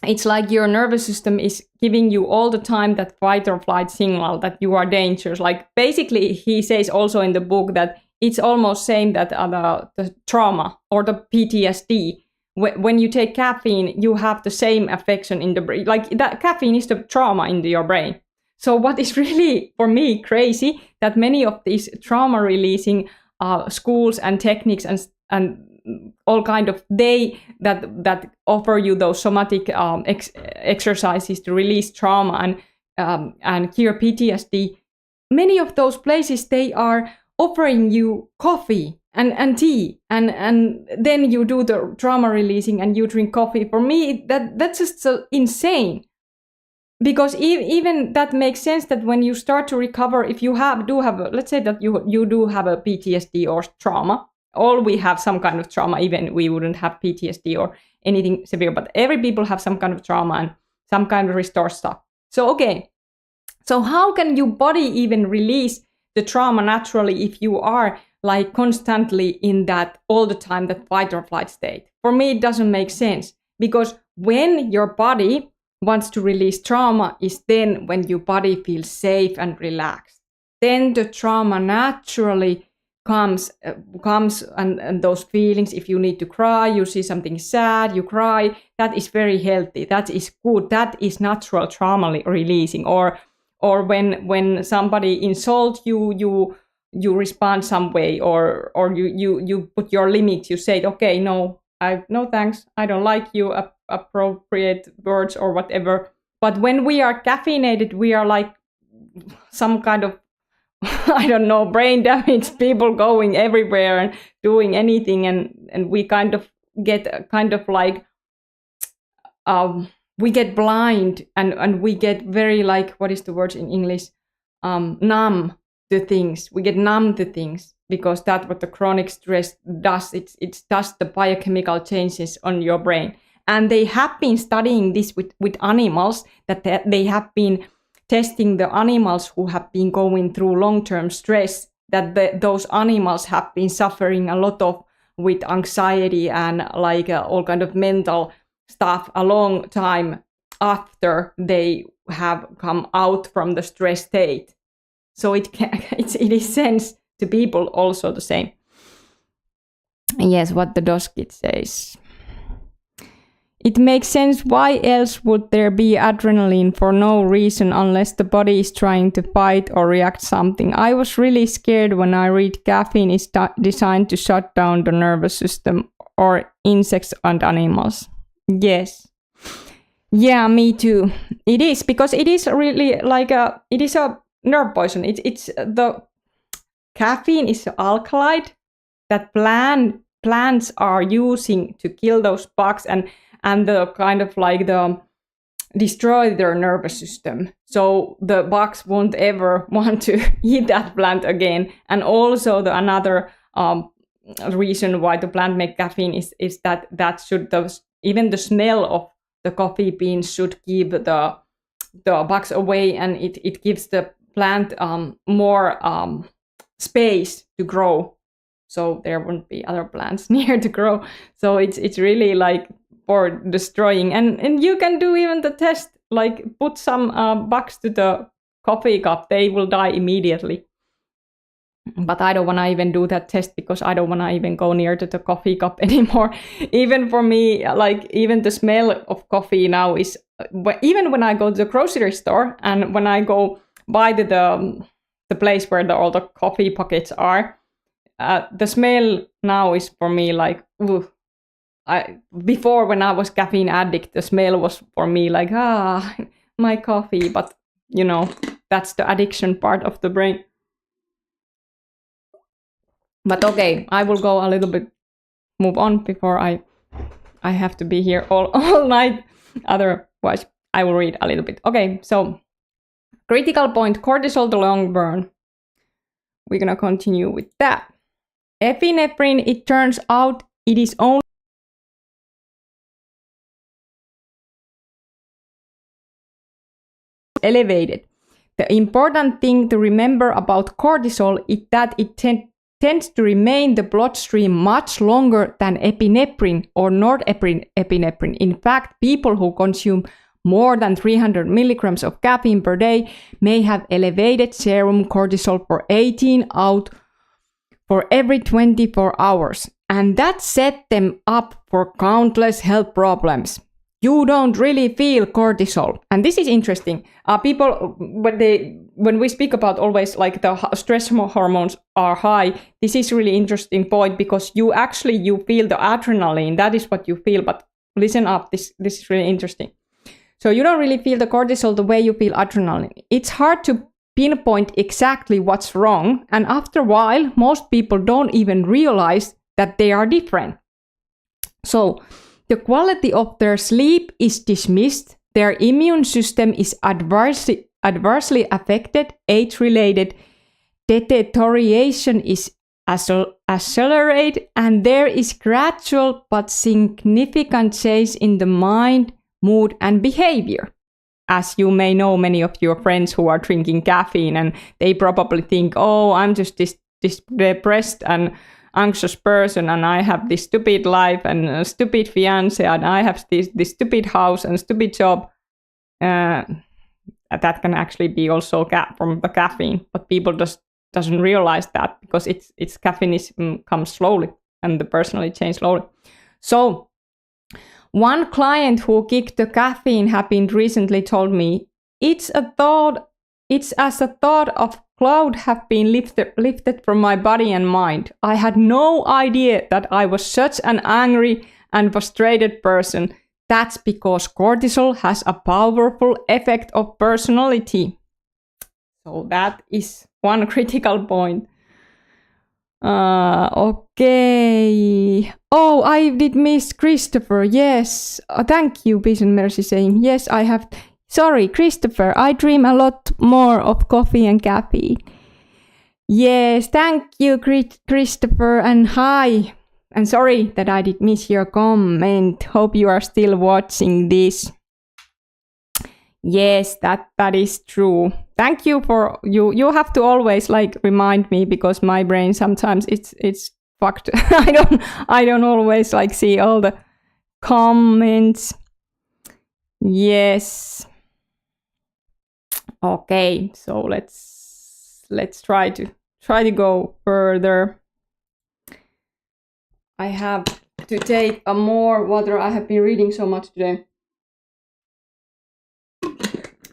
it's like your nervous system is giving you all the time that fight or flight signal that you are dangerous. Like basically he says also in the book that it's almost same that the trauma or the PTSD. When you take caffeine, you have the same affection in the brain. Like that caffeine is the trauma in your brain. So what is really, for me, crazy, that many of these trauma-releasing schools and techniques and all kind of, that offer you those somatic exercises to release trauma and cure PTSD, many of those places, they are offering you coffee and tea, and then you do the trauma releasing and you drink coffee. For me, that's just so insane. Because even that makes sense that when you start to recover, if you let's say that you do have a PTSD or trauma, all we have some kind of trauma, even we wouldn't have PTSD or anything severe, but every people have some kind of trauma and some kind of restore stuff. So, okay. So how can your body even release the trauma naturally if you are like constantly in that all the time, that fight or flight state? For me, it doesn't make sense, because when your body wants to release trauma is then when your body feels safe and relaxed. Then the trauma naturally comes and those feelings, if you need to cry, you see something sad, you cry, that is very healthy, that is good, that is natural trauma releasing. Or when somebody insults you, you respond some way, or you put your limits, you say, okay, no thanks, I don't like you, appropriate words or whatever. But when we are caffeinated, we are like some kind of I don't know, brain damaged people going everywhere and doing anything, and we kind of get like we get blind and we get very like, what is the word in English, numb to things. We get numb to things, because that's what the chronic stress does. It does the biochemical changes on your brain. And they have been studying this with animals, that they have been testing the animals who have been going through long-term stress, that those animals have been suffering a lot of with anxiety and like all kind of mental stuff a long time after they have come out from the stress state. So it is sense to people also the same. Yes, what the Doskit says. It makes sense. Why else would there be adrenaline for no reason unless the body is trying to fight or react something? I was really scared when I read caffeine is designed to shut down the nervous system or insects and animals. Yes. Yeah, me too. It is, because it is really like it is a nerve poison. It's the caffeine is an alkaloid that plants are using to kill those bugs and the kind of like the destroy their nervous system. So the bugs won't ever want to eat that plant again. And also the another reason why the plant make caffeine is that should even the smell of the coffee beans should keep the bugs away, and it gives the plant more space to grow. So there won't be other plants near to grow. So it's really like for destroying. And you can do even the test, like put some bugs to the coffee cup, they will die immediately. But I don't want to even do that test because I don't want to even go near to the coffee cup anymore. Even for me, like even the smell of coffee now is, even when I go to the grocery store and when I go by the place where all the coffee pockets are, the smell now is for me like, ooh. Before, when I was caffeine addict, the smell was for me like, my coffee. But you know, that's the addiction part of the brain. But okay, I will go a little bit, move on before I have to be here all night. Otherwise, I will read a little bit. Okay, so critical point, cortisol, the long burn. We're gonna continue with that. Epinephrine, it turns out it is only elevated. The important thing to remember about cortisol is that it tends to remain in the bloodstream much longer than epinephrine or norepinephrine. In fact, people who consume more than 300 milligrams of caffeine per day may have elevated serum cortisol for 18 out for every 24 hours. And that set them up for countless health problems. You don't really feel cortisol. And this is interesting. People, when we speak about always like the stress hormones are high, this is really interesting point because you feel the adrenaline. That is what you feel. But listen up, this is really interesting. So you don't really feel the cortisol the way you feel adrenaline. It's hard to pinpoint exactly what's wrong. And after a while, most people don't even realize that they are different. So the quality of their sleep is dismissed, their immune system is adversely affected, age-related deterioration is accelerated, and there is gradual but significant change in the mind, mood, and behavior. As you may know, many of your friends who are drinking caffeine, and they probably think, oh, I'm just this depressed and anxious person, and I have this stupid life and a stupid fiance, and I have this stupid house and stupid job. That can actually be also from the caffeine, but people doesn't realize that because it's caffeine comes slowly and the personality change slowly. So one client who kicked the caffeine habit recently told me, it's as a thought of cloud have been lifted from my body and mind. I had no idea that I was such an angry and frustrated person. That's because cortisol has a powerful effect of personality. So that is one critical point. Okay. Oh, I did miss Christopher. Yes. Thank you, Peace and Mercy, saying, yes, I have... Sorry, Christopher, I dream a lot more of coffee and caffeine. Yes, thank you, Christopher, and hi. And sorry that I did miss your comment. Hope you are still watching this. Yes, that is true. Thank you for you. You have to always like remind me because my brain sometimes it's fucked. I don't always like see all the comments. Yes. Okay, so let's try to go further. I have to take more water. I have been reading so much today.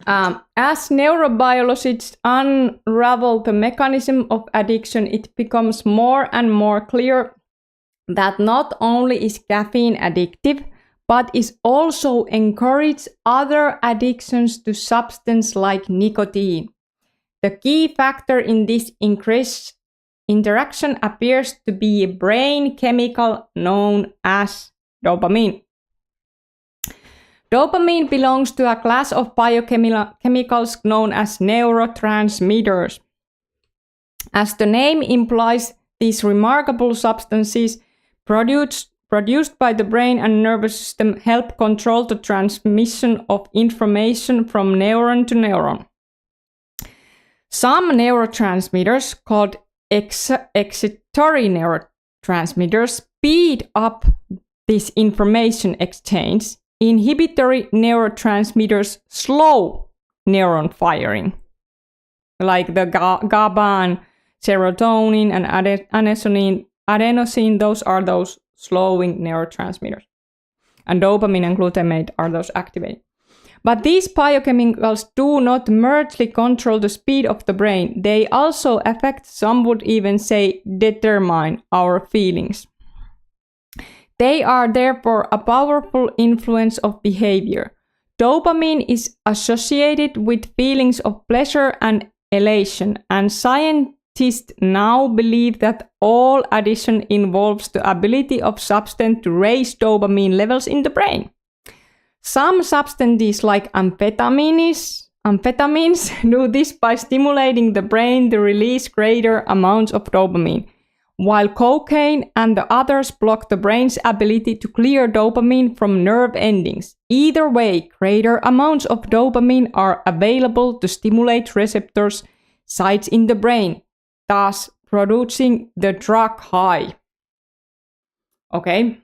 As neurobiologists unravel the mechanism of addiction, it becomes more and more clear that not only is caffeine addictive, but is also encourage other addictions to substance like nicotine. The key factor in this increased interaction appears to be a brain chemical known as dopamine. Dopamine belongs to a class of biochemicals known as neurotransmitters. As the name implies, these remarkable substances produced by the brain and nervous system help control the transmission of information from neuron to neuron. Some neurotransmitters, called excitatory neurotransmitters, speed up this information exchange. Inhibitory neurotransmitters slow neuron firing, like the GABA and serotonin and adenosine. Those are those slowing neurotransmitters. And dopamine and glutamate are those activating. But these biochemicals do not merely control the speed of the brain. They also affect, some would even say, determine our feelings. They are therefore a powerful influence of behavior. Dopamine is associated with feelings of pleasure and elation, and scientists now believe that all addiction involves the ability of substance to raise dopamine levels in the brain. Some substances like amphetamines do this by stimulating the brain to release greater amounts of dopamine, while cocaine and the others block the brain's ability to clear dopamine from nerve endings. Either way, greater amounts of dopamine are available to stimulate receptors sites in the brain, thus producing the drug high. Okay.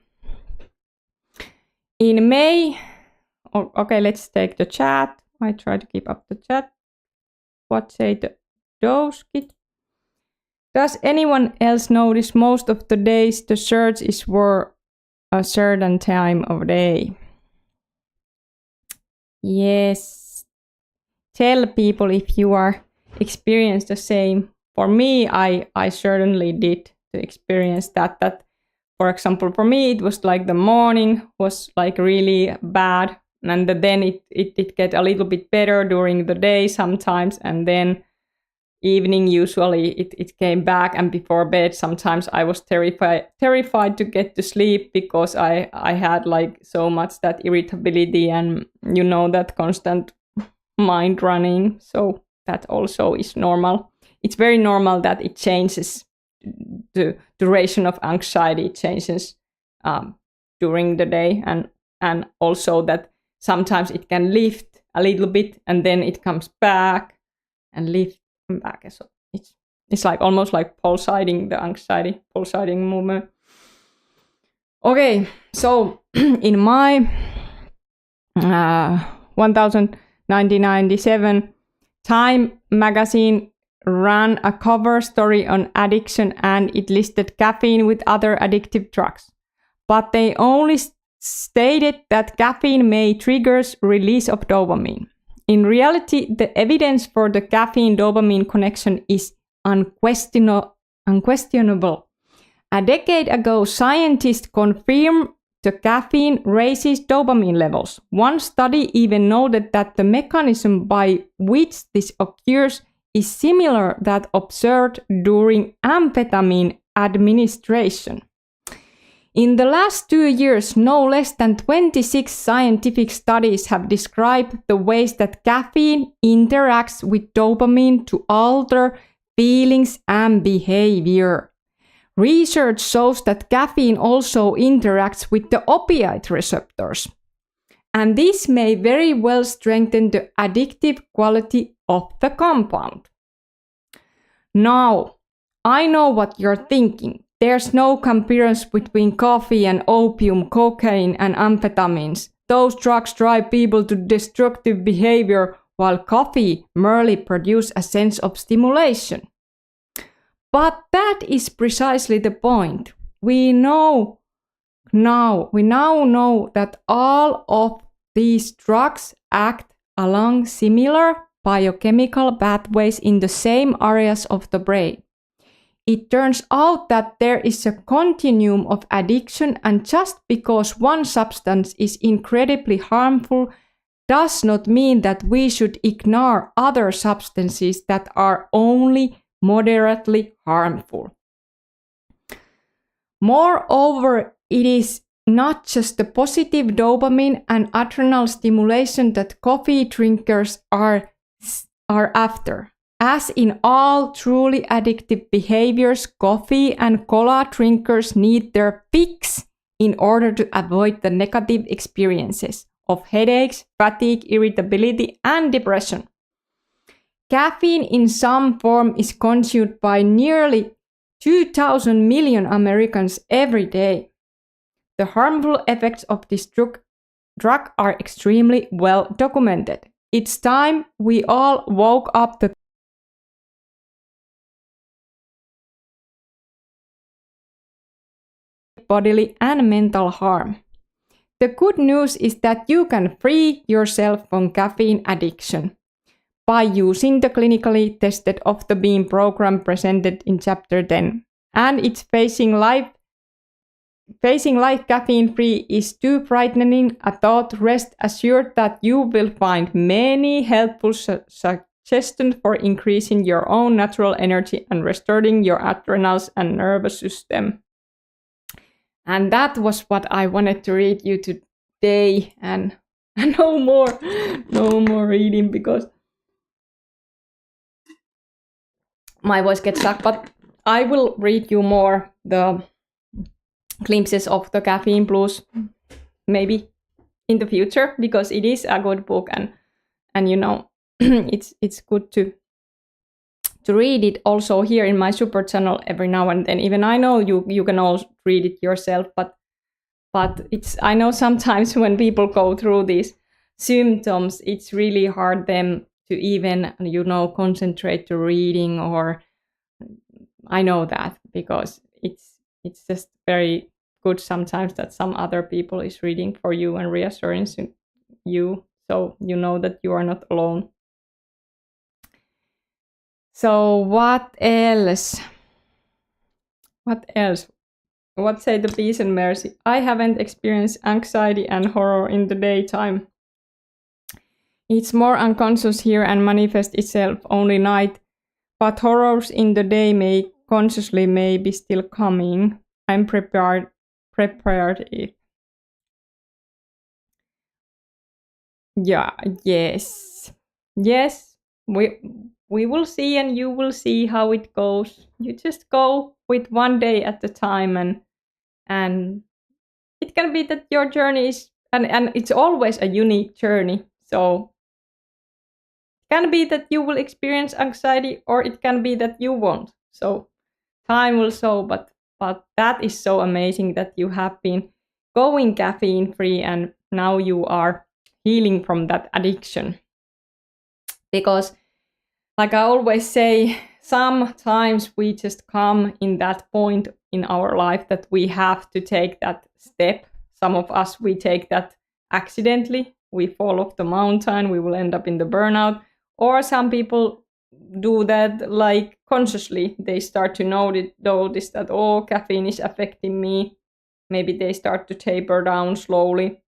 In May, okay, let's take the chat. I try to keep up the chat. What say the dose kit? Does anyone else notice most of the days the search is for a certain time of day? Yes. Tell people if you are experience the same. For me, I certainly did experience that. That, for example, for me, it was like the morning was like really bad. And then it get a little bit better during the day sometimes. And then evening, usually it came back. And before bed, sometimes I was terrified to get to sleep because I had like so much that irritability and, you know, that constant mind running. So that also is normal. It's very normal that it changes. The duration of anxiety changes during the day. And also that sometimes it can lift a little bit and then it comes back and lift back. So it's like almost like pulsating the anxiety, pulsating movement. Okay, so in my 1997 Time magazine ran a cover story on addiction and it listed caffeine with other addictive drugs. But they only stated that caffeine may trigger release of dopamine. In reality, the evidence for the caffeine-dopamine connection is unquestionable. A decade ago, scientists confirmed the caffeine raises dopamine levels. One study even noted that the mechanism by which this occurs is similar that observed during amphetamine administration. In the last 2 years, no less than 26 scientific studies have described the ways that caffeine interacts with dopamine to alter feelings and behavior. Research shows that caffeine also interacts with the opioid receptors. And this may very well strengthen the addictive quality of the compound. Now, I know what you're thinking. There's no comparison between coffee and opium, cocaine and amphetamines. Those drugs drive people to destructive behavior, while coffee merely produces a sense of stimulation. But that is precisely the point. We know we now know that all of these drugs act along similar biochemical pathways in the same areas of the brain. It turns out that there is a continuum of addiction, and just because one substance is incredibly harmful does not mean that we should ignore other substances that are only moderately harmful. Moreover, it is not just the positive dopamine and adrenal stimulation that coffee drinkers are after. As in all truly addictive behaviors, coffee and cola drinkers need their fix in order to avoid the negative experiences of headaches, fatigue, irritability, and depression. Caffeine in some form is consumed by nearly 2,000 million Americans every day. The harmful effects of this drug are extremely well documented. It's time we all woke up to bodily and mental harm. The good news is that you can free yourself from caffeine addiction by using the clinically tested Off the Beam program presented in Chapter 10. And it's Facing Life Caffeine-Free is too frightening a thought. Rest assured that you will find many helpful suggestions for increasing your own natural energy and restoring your adrenals and nervous system. And that was what I wanted to read you today, and no more reading because my voice gets stuck. But I will read you more the glimpses of the caffeine blues maybe in the future, because it is a good book, and you know it's good to read it also here in my super channel every now and then. Even I know you can all read it yourself, but it's, I know sometimes when people go through these symptoms, it's really hard them to even, you know, concentrate to reading, or I know that because it's just very good sometimes that some other people is reading for you and reassuring you, so you know that you are not alone. So what else? What say the peace and mercy? I haven't experienced anxiety and horror in the daytime. It's more unconscious here and manifests itself only night, but horrors in the day may consciously may be still coming. I'm prepared if. Yeah, yes. We will see, and you will see how it goes. You just go with one day at a time, and it can be that your journey is, and it's always a unique journey. So it can be that you will experience anxiety, or it can be that you won't. So time will show, but that is so amazing that you have been going caffeine free, and now you are healing from that addiction. Because like I always say, sometimes we just come in that point in our life that we have to take that step. Some of us, we take that accidentally. We fall off the mountain, we will end up in the burnout. Or some people do that like consciously. They start to notice that, oh, caffeine is affecting me. Maybe they start to taper down slowly.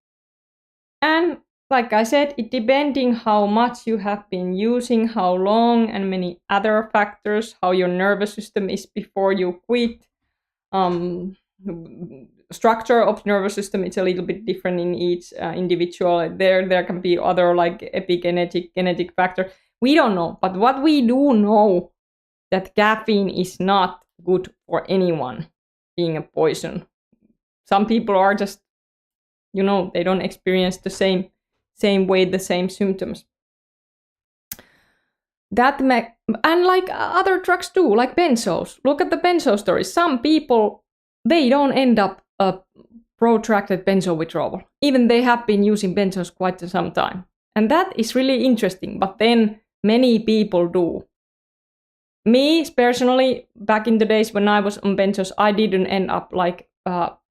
And like I said, it depending how much you have been using, how long, and many other factors, how your nervous system is before you quit. Structure of nervous system, it's a little bit different in each individual. There can be other like genetic factor. We don't know, but what we do know that caffeine is not good for anyone, being a poison. Some people are just, you know, they don't experience the same way, the same symptoms. And like other drugs too, like benzos. Look at the benzo stories. Some people, they don't end up a protracted benzo withdrawal, even they have been using benzos quite some time. And that is really interesting, but then many people do. Me, personally, back in the days when I was on benzos, I didn't end up like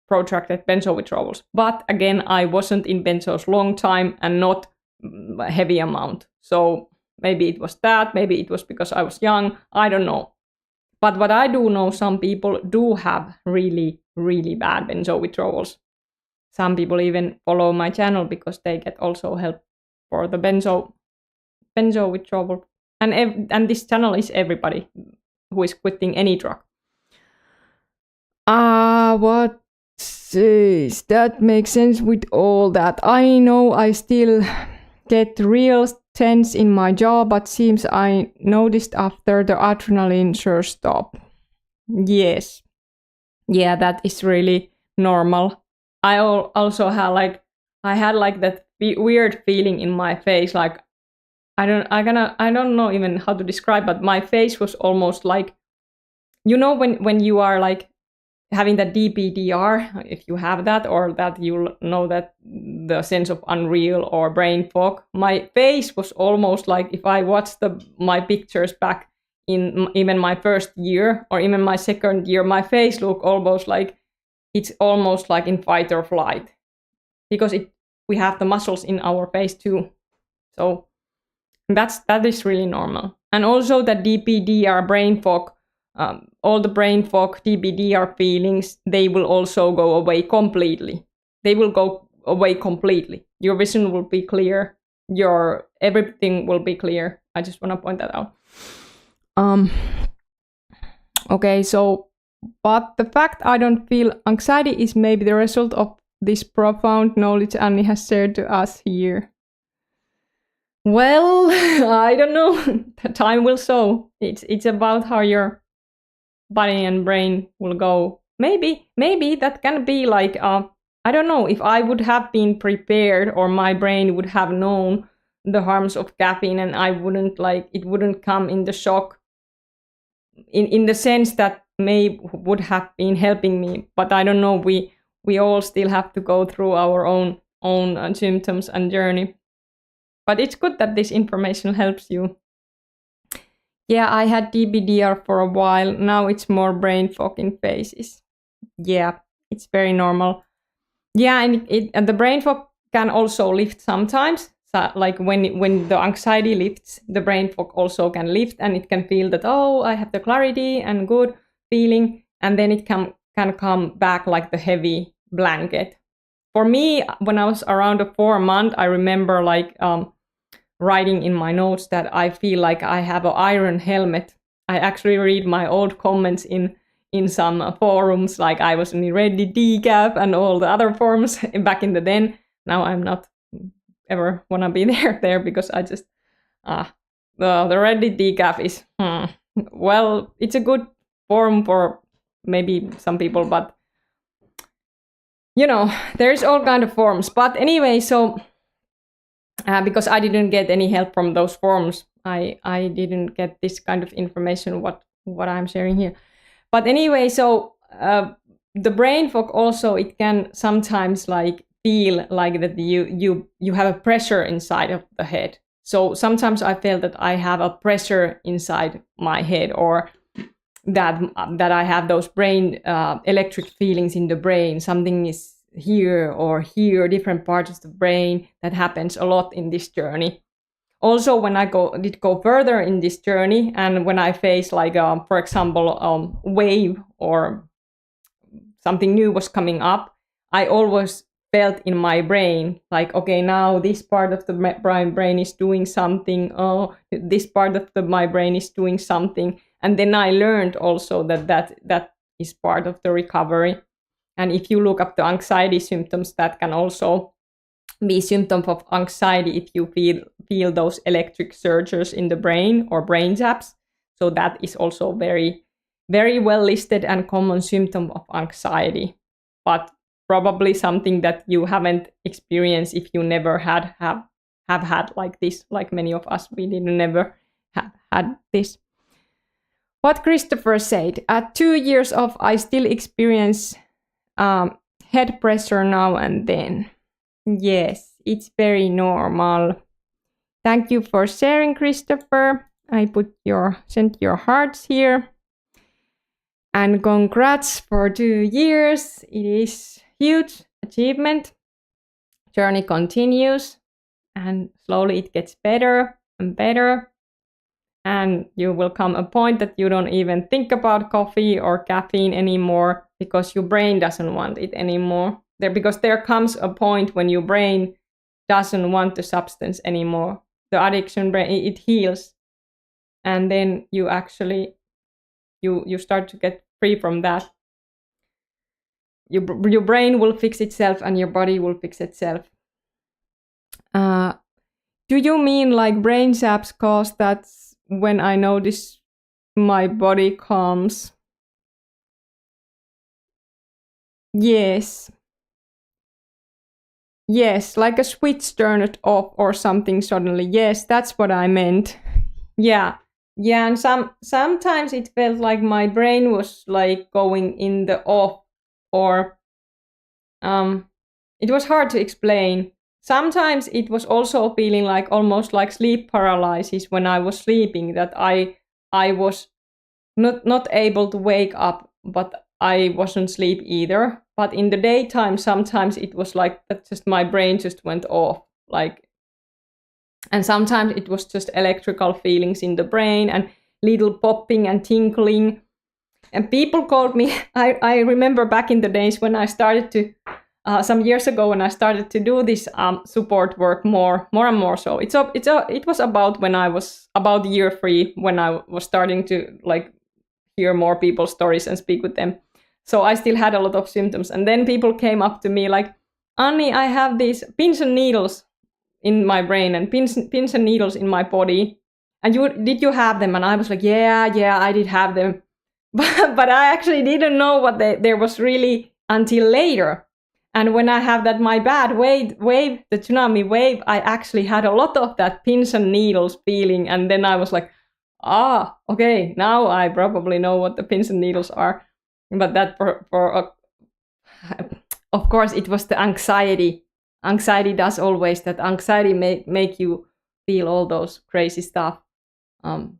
protracted benzo withdrawals. But again, I wasn't in benzos long time and not a heavy amount. So maybe it was that, maybe it was because I was young, I don't know. But what I do know, some people do have really, really bad benzo withdrawals. Some people even follow my channel because they get also help for the benzo withdrawal. And this channel is everybody who is quitting any drug. What says that makes sense with all that. I know I still get real tense in my jaw, but seems I noticed after the adrenaline sure stop. Yes. Yeah, that is really normal. I also had like that weird feeling in my face, like I don't know even how to describe, but my face was almost like, you know, when you are like having that DPDR, if you have that, or that you know that the sense of unreal or brain fog, my face was almost like, if I watched my pictures back in even my first year or even my second year, my face looked almost like, it's almost like in fight or flight, because we have the muscles in our face too. So that is really normal. And also the DPDR brain fog, all the brain fog, DPDR feelings, they will also go away completely. They will go away completely. Your vision will be clear. Everything will be clear. I just want to point that out. Okay, so, but the fact I don't feel anxiety is maybe the result of this profound knowledge Annie has shared to us here. Well, I don't know. Time will show. It's about how your body and brain will go. Maybe that can be like, I don't know, if I would have been prepared, or my brain would have known the harms of caffeine, and I wouldn't it wouldn't come in the shock in the sense that would have been helping me. But I don't know, we all still have to go through our own symptoms and journey. But it's good that this information helps you. Yeah, I had DPDR for a while. Now it's more brain fog in phases. Yeah, it's very normal. Yeah, and the brain fog can also lift sometimes. So like when the anxiety lifts, the brain fog also can lift, and it can feel that, oh, I have the clarity and good feeling, and then it can come back like the heavy blanket. For me, when I was around 4 months, I remember writing in my notes that I feel like I have an iron helmet. I actually read my old comments in some forums, like I was in Ready Decaf and all the other forums back in the then. Now I'm not ever wanna be there because I just the Ready Decaf is well, it's a good forum for maybe some people, but you know, there's all kind of forums. But anyway, so because I didn't get any help from those forums, I didn't get this kind of information what I'm sharing here. But anyway, so the brain fog also, it can sometimes like feel like that you have a pressure inside of the head. So sometimes I feel that I have a pressure inside my head, or that I have those brain electric feelings in the brain. Something is here or here, different parts of the brain. That happens a lot in this journey. Also, when I did go further in this journey, and when I face like, for example, wave or something new was coming up, I always felt in my brain like, okay, now this part of the brain is doing something. Oh, this part of my brain is doing something. And then I learned also that is part of the recovery. And if you look up the anxiety symptoms, that can also be symptom of anxiety if you feel those electric surges in the brain or brain zaps. So that is also very, very well listed and common symptom of anxiety, but probably something that you haven't experienced if you never have had like this. Like many of us, we didn't never have had this. What Christopher said, at 2 years off, I still experience head pressure now and then. Yes, it's very normal. Thank you for sharing, Christopher. I sent your hearts here. And congrats for 2 years. It is huge achievement. Journey continues and slowly it gets better and better. And you will come a point that you don't even think about coffee or caffeine anymore because your brain doesn't want it anymore. Because there comes a point when your brain doesn't want the substance anymore. The addiction brain, it heals. And then you actually, you start to get free from that. Your brain will fix itself and your body will fix itself. Do you mean like brain zaps cause that's when I notice my body calms? Yes. Yes, like a switch turned off or something suddenly. Yes, that's what I meant. Yeah. Yeah, and sometimes it felt like my brain was like going in the off, or it was hard to explain. Sometimes it was also feeling like almost like sleep paralysis when I was sleeping, that I was not able to wake up, but I wasn't asleep either. But in the daytime, sometimes it was like that, just my brain just went off, like. And sometimes it was just electrical feelings in the brain and little popping and tinkling. And people called me. I remember back in the days when I started to, some years ago, when I started to do this support work more and more. So it was about when I was about year 3, when I was starting to like hear more people's stories and speak with them. So I still had a lot of symptoms. And then people came up to me like, Anni, I have these pins and needles in my brain and pins and needles in my body. And did you have them? And I was like, yeah, I did have them. But I actually didn't know what there was really until later. And when I have that my bad wave, the tsunami wave, I actually had a lot of that pins and needles feeling. And then I was like, okay, now I probably know what the pins and needles are. But that of course, it was the anxiety. Anxiety does always that. Anxiety make you feel all those crazy stuff. And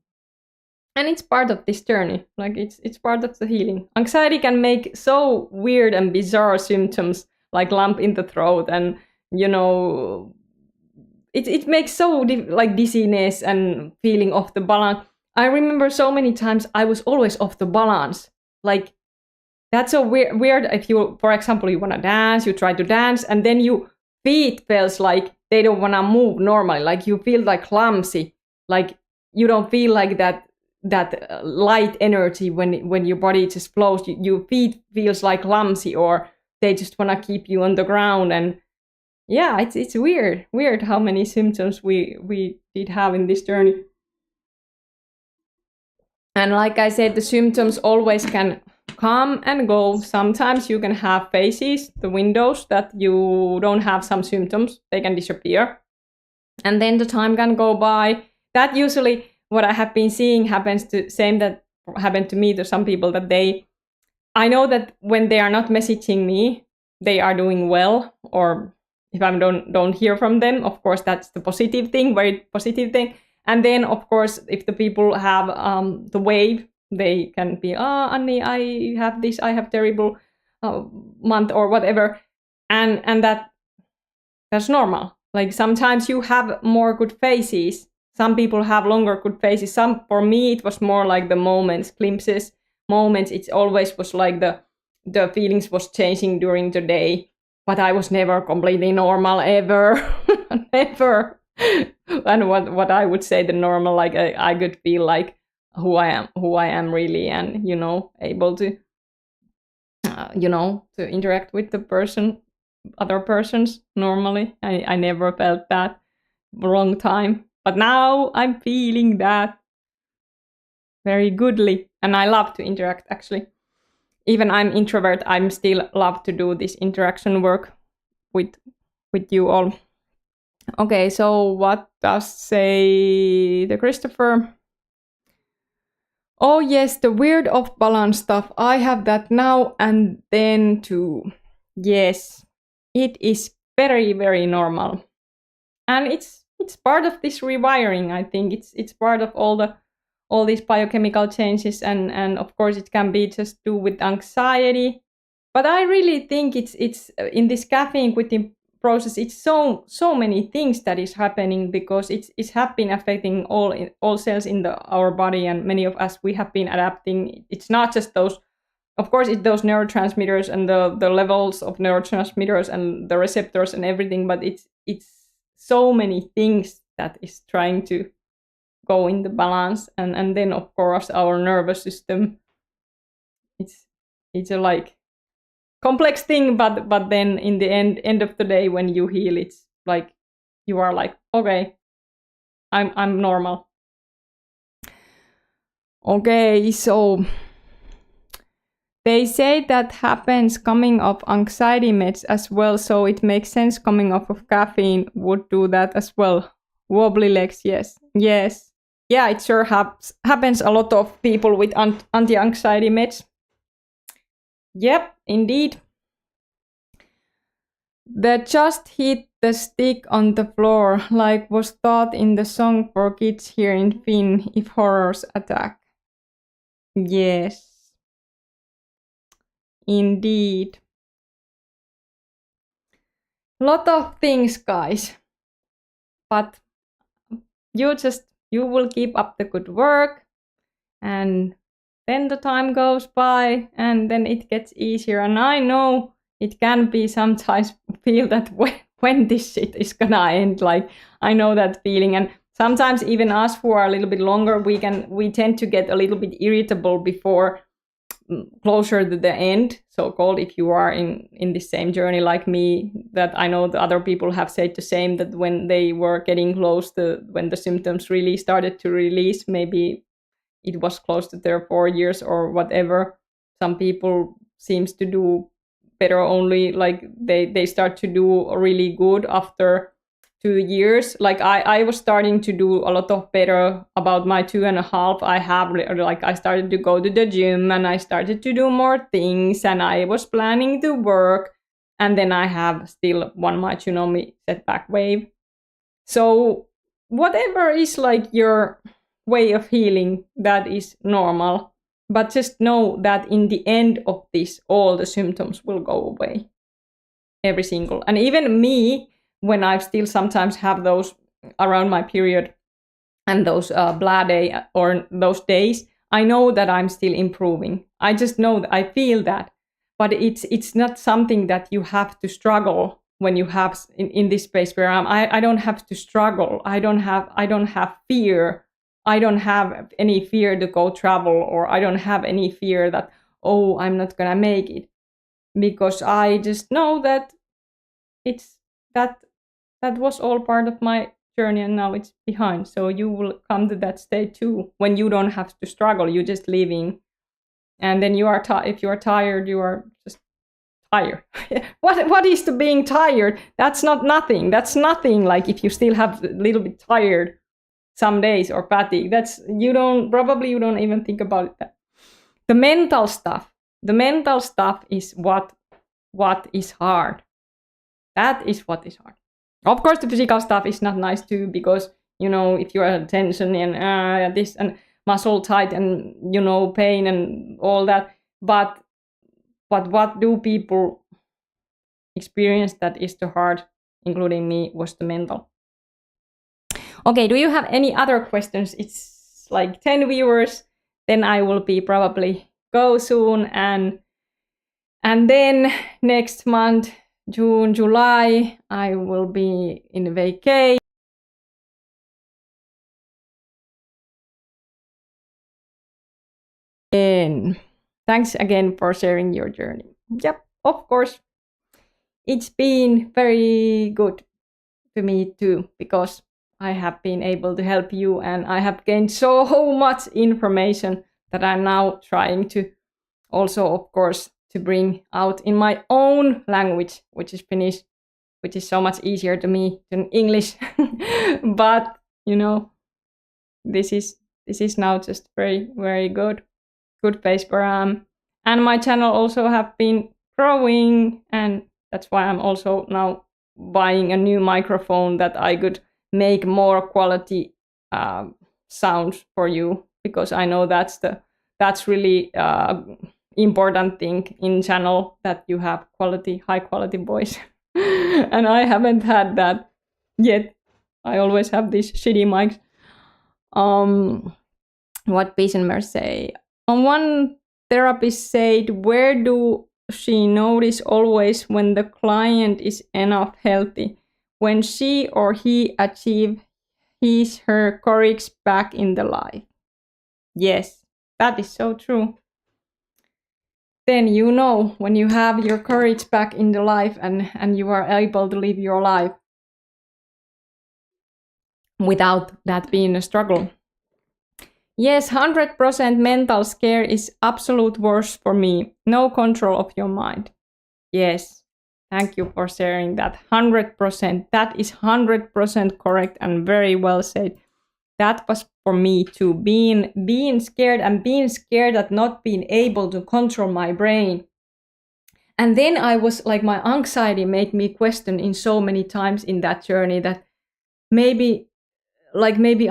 it's part of this journey. Like it's part of the healing. Anxiety can make so weird and bizarre symptoms, like lump in the throat, and it makes so like dizziness and feeling off the balance. I remember so many times I was always off the balance. Like that's so weird. If you, for example, you want to dance, you try to dance, and then your feet feels like they don't want to move normally. Like you feel like clumsy. Like you don't feel like that light energy when your body just flows. Your feet feels like clumsy, or they just want to keep you on the ground. And yeah, it's weird how many symptoms we did have in this journey. And like I said, the symptoms always can come and go. Sometimes you can have phases, the windows that you don't have some symptoms, they can disappear. And then the time can go by. That usually, what I have been seeing happens to, same that happened to me, to some people, that I know that when they are not messaging me, they are doing well. Or if I don't hear from them, of course, that's the positive thing, very positive thing. And then, of course, if the people have the wave, they can be, Anni, I have this, I have terrible month or whatever. And that's normal. Like sometimes you have more good phases. Some people have longer good phases. For me, it was more like the moments, glimpses, moments. It always was like the feelings was changing during the day. But I was never completely normal, ever. Never. And what I would say the normal, like I could feel like who I am really, and able to to interact with the other persons normally. I never felt that wrong time, but now I'm feeling that very goodly, and I love to interact. Actually, even I'm introvert, I'm still love to do this interaction work with you all. Okay, so what does say the Christopher? Oh yes, the weird off-balance stuff. I have that now and then too. Yes, it is very, very normal. And it's part of this rewiring, I think. It's part of all all these biochemical changes, and of course it can be just do with anxiety. But I really think it's in this caffeine quitting process, it's so many things that is happening, because it's have been affecting all cells in our body, and many of us, we have been adapting. It's not just those, of course it's those neurotransmitters and the levels of neurotransmitters and the receptors and everything, but it's so many things that is trying to go in the balance, and then of course our nervous system. It's a like complex thing, but then in the end of the day, when you heal, it's like you are like, okay, I'm normal. Okay, so they say that happens coming off anxiety meds as well, so it makes sense coming off of caffeine would do that as well. Wobbly legs, yes. Yeah, it sure happens a lot of people with anti-anxiety meds. Yep, indeed. They just hit the stick on the floor, like was taught in the song for kids here in Finn, if horrors attack. Yes. Indeed. Lot of things, guys. But you will keep up the good work, and then the time goes by, and then it gets easier. And I know it can be sometimes feel that when this shit is gonna end, like I know that feeling. And sometimes even us who are a little bit longer, we tend to get a little bit irritable before closer to the end, so-called, if you are in the same journey like me, that I know the other people have said the same, that when they were getting close to when the symptoms really started to release, maybe it was close to their 4 years or whatever. Some people seems to do better, only like they start to do really good after 2 years. Like I was starting to do a lot of better about my 2.5. I started to go to the gym, and I started to do more things, and I was planning to work, and then I have still one my tsunami setback wave. So whatever is like your way of healing, that is normal, but just know that in the end of this, all the symptoms will go away, every single. And even me, when I still sometimes have those around my period and those blah day or those days, I know that I'm still improving. I just know that I feel that, but it's not something that you have to struggle when you have in this space where I don't have to struggle. I don't have fear. I don't have any fear to go travel, or I don't have any fear that, oh, I'm not gonna make it, because I just know that it's that was all part of my journey, and now it's behind. So you will come to that state too, when you don't have to struggle. You're just living, and then you are if you are tired, you are just tired. What is the being tired? That's not nothing. That's nothing. Like if you still have a little bit tired some days or fatigue, that's you don't even think about it. The mental stuff is what is hard. That is what is hard. Of course, the physical stuff is not nice too, because, you know, if you are tension and this and muscle tight and, you know, pain and all that. But what do people experience that is the hard, including me, was the mental. Okay, do you have any other questions? It's like 10 viewers. Then I will be probably go soon. And then next month, June, July, I will be in vacation. And thanks again for sharing your journey. Yep, of course. It's been very good to me too, because I have been able to help you, and I have gained so much information that I'm now trying to also, of course, to bring out in my own language, which is Finnish, which is so much easier to me than English. But, you know, this is now just very, very good pace where I am. And my channel also have been growing, and that's why I'm also now buying a new microphone that I could make more quality sounds for you. because I know that's really important thing in channel, that you have high quality voice. And I haven't had that yet. I always have these shitty mics. What patient say? On one therapist said, where do she notice always when the client is enough healthy? When she or he achieve her courage back in the life. Yes, that is so true. Then you know when you have your courage back in the life and you are able to live your life without that being a struggle. Yes, 100% mental scare is absolute worst for me. No control of your mind. Yes, thank you for sharing that. 100%. That is 100% correct and very well said. That was for me too. Being scared and being scared at not being able to control my brain. And then I was like, my anxiety made me question in so many times in that journey that maybe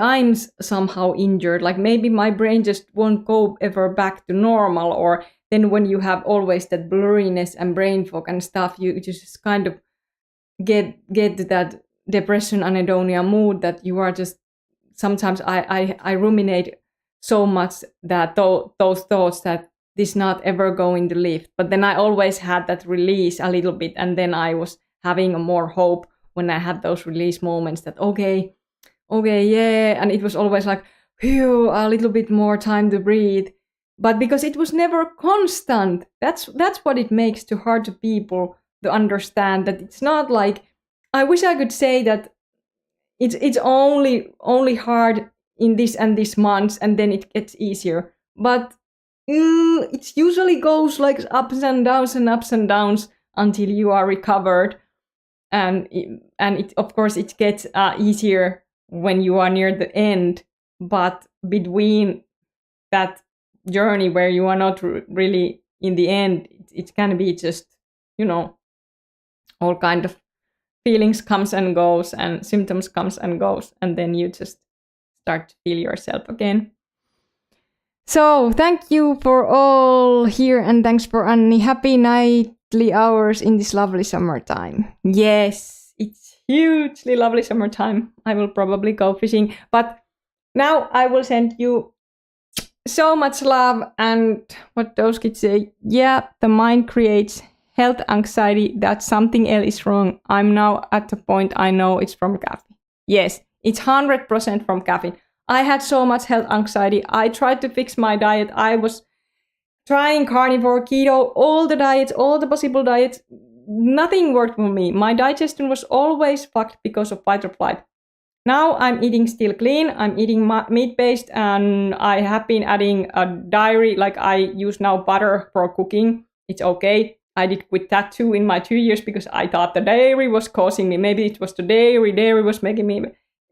I'm somehow injured, like maybe my brain just won't go ever back to normal. Or then when you have always that blurriness and brain fog and stuff, you just kind of get to that depression, anhedonia mood that you are just, sometimes I ruminate so much that those thoughts that this not ever going to lift. But then I always had that release a little bit, and then I was having a more hope when I had those release moments that okay, yeah, and it was always like, phew, a little bit more time to breathe. But because it was never constant, that's what it makes too hard to people to understand, that it's not like, I wish I could say that it's only hard in this and this months and then it gets easier. But it usually goes like ups and downs until you are recovered. And it, of course, it gets easier when you are near the end. But between that journey where you are not really in the end, it can be just, all kind of feelings comes and goes and symptoms comes and goes, and then you just start to feel yourself again. So thank you for all here, and thanks for Anni. Happy nightly hours in this lovely summertime. Yes, it's hugely lovely summertime. I will probably go fishing, but now I will send you so much love. And what those kids say, yeah, the mind creates health anxiety, that something else is wrong. I'm now at the point I know it's from caffeine. Yes, it's 100% from caffeine. I had so much health anxiety. I tried to fix my diet. I was trying carnivore, keto, all the diets, all the possible diets. Nothing worked for me. My digestion was always fucked because of fight or flight. Now I'm eating still clean. I'm eating meat-based, and I have been adding a dairy. Like I use now butter for cooking. It's okay. I did quit that too in my 2 years because I thought the dairy was causing me. Maybe it was the dairy was making me.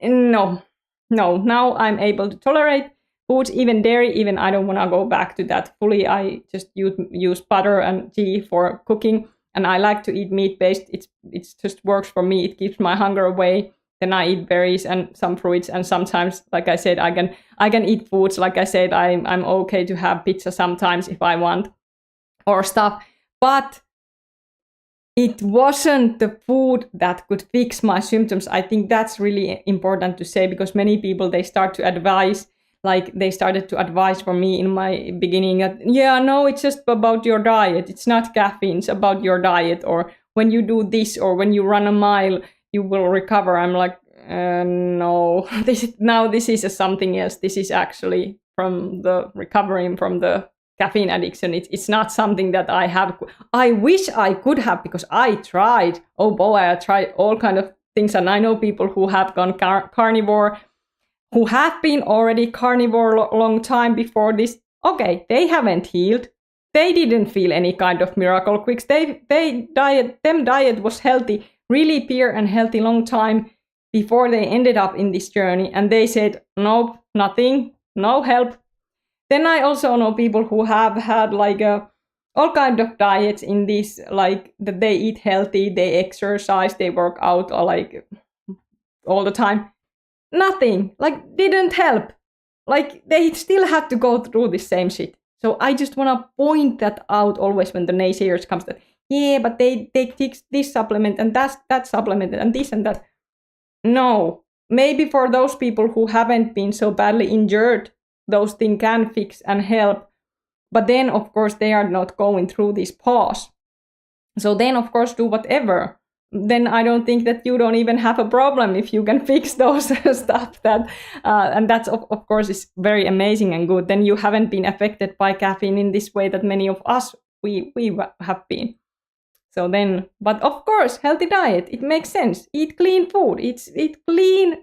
No. Now I'm able to tolerate foods, even dairy. Even I don't want to go back to that fully. I just use butter and ghee for cooking, and I like to eat meat-based. It just works for me. It keeps my hunger away. Then I eat berries and some fruits, and sometimes, like I said, I can eat foods. Like I said, I'm okay to have pizza sometimes if I want, or stuff. But it wasn't the food that could fix my symptoms. I think that's really important to say, because many people, they start to advise, like they started to advise for me in my beginning that, yeah, no, it's just about your diet. It's not caffeine, it's about your diet. Or when you do this, or when you run a mile, you will recover. I'm like, no, this is something else. This is actually from the recovering from the caffeine addiction. It's not something that I have. I wish I could have, because I tried. Oh boy, I tried all kind of things, and I know people who have gone carnivore, who have been already carnivore long time before this. Okay, they haven't healed. They didn't feel any kind of miracle quicks. Them diet was healthy, really pure and healthy long time before they ended up in this journey. And they said, nope, nothing, no help. Then I also know people who have had like all kind of diets in this, like that they eat healthy, they exercise, they work out, or like all the time. Nothing, like didn't help. like they still have to go through the same shit. So I just want to point that out always when the naysayers comes that, yeah, but they take this supplement and that supplement and this and that. No, maybe for those people who haven't been so badly injured, those things can fix and help. But then, of course, they are not going through this pause. So then, of course, do whatever. Then I don't think that you don't even have a problem if you can fix those stuff that, and that's of course is very amazing and good. Then you haven't been affected by caffeine in this way that many of us we have been. So then, but of course, healthy diet, it makes sense. Eat clean food. Eat clean,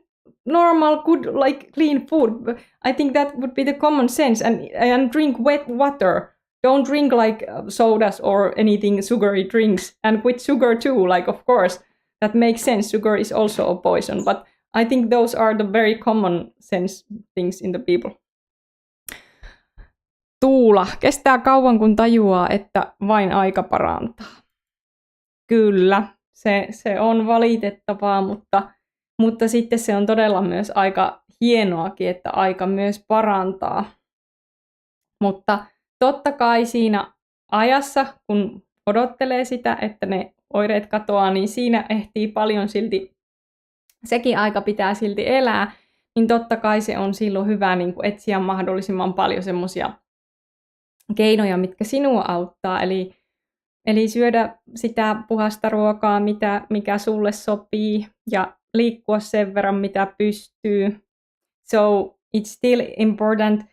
normal, good, like clean food. I think that would be the common sense. And drink wet water. Don't drink like sodas or anything sugary drinks. And with sugar too, like of course, that makes sense. Sugar is also a poison. But I think those are the very common sense things in the people. Tuula, kestää kauan kun tajuaa, että vain aika parantaa. Kyllä, se on valitettavaa, mutta sitten se on todella myös aika hienoakin, että aika myös parantaa. Mutta totta kai siinä ajassa, kun odottelee sitä, että ne oireet katoaa, niin siinä ehtii paljon silti, sekin aika pitää silti elää, niin totta kai se on silloin hyvä niin kuin etsiä mahdollisimman paljon semmoisia keinoja, mitkä sinua auttaa. Eli syödä sitä puhasta ruokaa, mikä sulle sopii, ja liikkua sen verran, mitä pystyy. So it's still important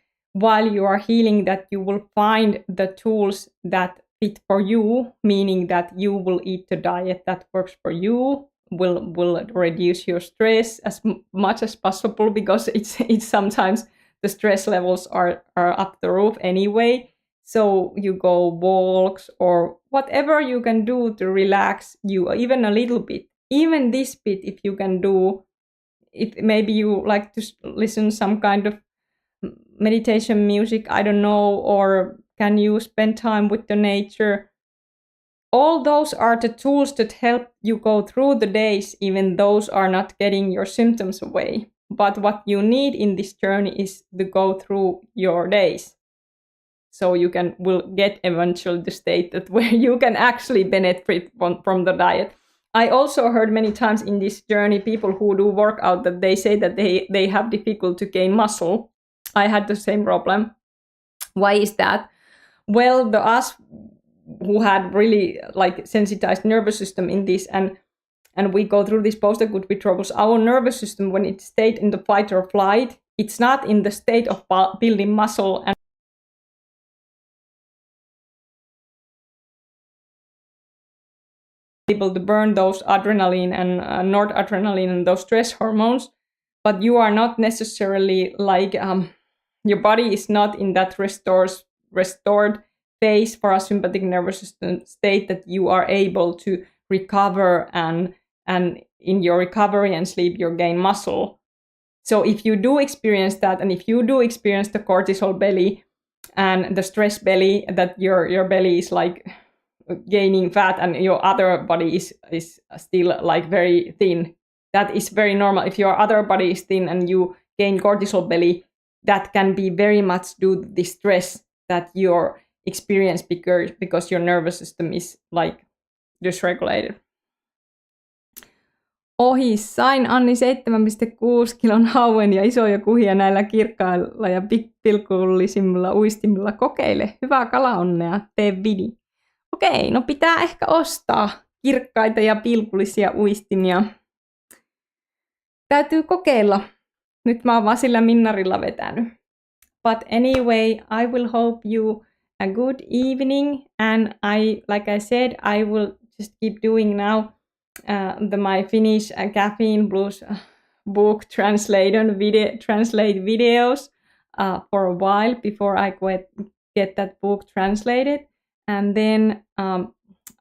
while you are healing that you will find the tools that fit for you, meaning that you will eat the diet that works for you, will reduce your stress as much as possible, because it's sometimes the stress levels are up the roof anyway. So you go walks or whatever you can do to relax you, even a little bit. Even this bit, if you can do, if maybe you like to listen some kind of meditation music, I don't know, or can you spend time with the nature? All those are the tools that help you go through the days, even those are not getting your symptoms away. But what you need in this journey is to go through your days. So you will get eventually the state that where you can actually benefit from the diet. I also heard many times in this journey people who do workout that they say that they have difficult to gain muscle. I had the same problem. Why is that? Well, us who had really like sensitized nervous system in this, and we go through this post-acute withdrawals, our nervous system, when it stayed in the fight or flight, it's not in the state of building muscle and able to burn those adrenaline and noradrenaline and those stress hormones, but you are not necessarily like your body is not in that restored phase for a sympathetic nervous system state that you are able to recover and in your recovery and sleep you gain muscle. So if you do experience that, and if you do experience the cortisol belly and the stress belly, that your belly is like gaining fat and your other body is still like very thin, that is very normal. If your other body is thin and you gain cortisol belly, that can be very much due to the stress that you experience because your nervous system is like dysregulated. Ohi, sain Anni 7,6 kilon hauen ja isoja kuhia näillä kirkkailla ja pilkullisimmilla uistimilla. Kokeile. Hyvää kalaonnea. Tee vidi. Okei, no pitää ehkä ostaa kirkkaita ja pilkullisia uistimia. Täytyy kokeilla. Nyt mä oon vaan sillä minnarilla vetänyt. But anyway, I will hope you a good evening. And like I said, I will just keep doing now my Finnish Caffeine Blues book translate videos for a while before I get that book translated. And then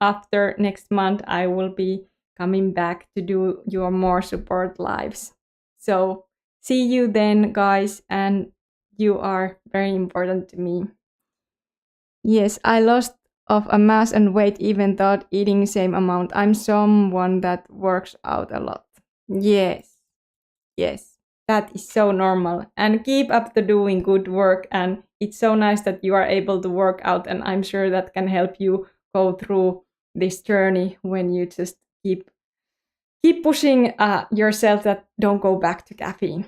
after next month, I will be coming back to do your more support lives. So see you then, guys, and you are very important to me. Yes, I lost of a mass and weight even though eating same amount. I'm someone that works out a lot. Yes, that is so normal. And keep up the doing good work. And it's so nice that you are able to work out. And I'm sure that can help you go through this journey when you just keep pushing yourself that don't go back to caffeine.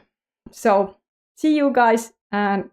So see you guys and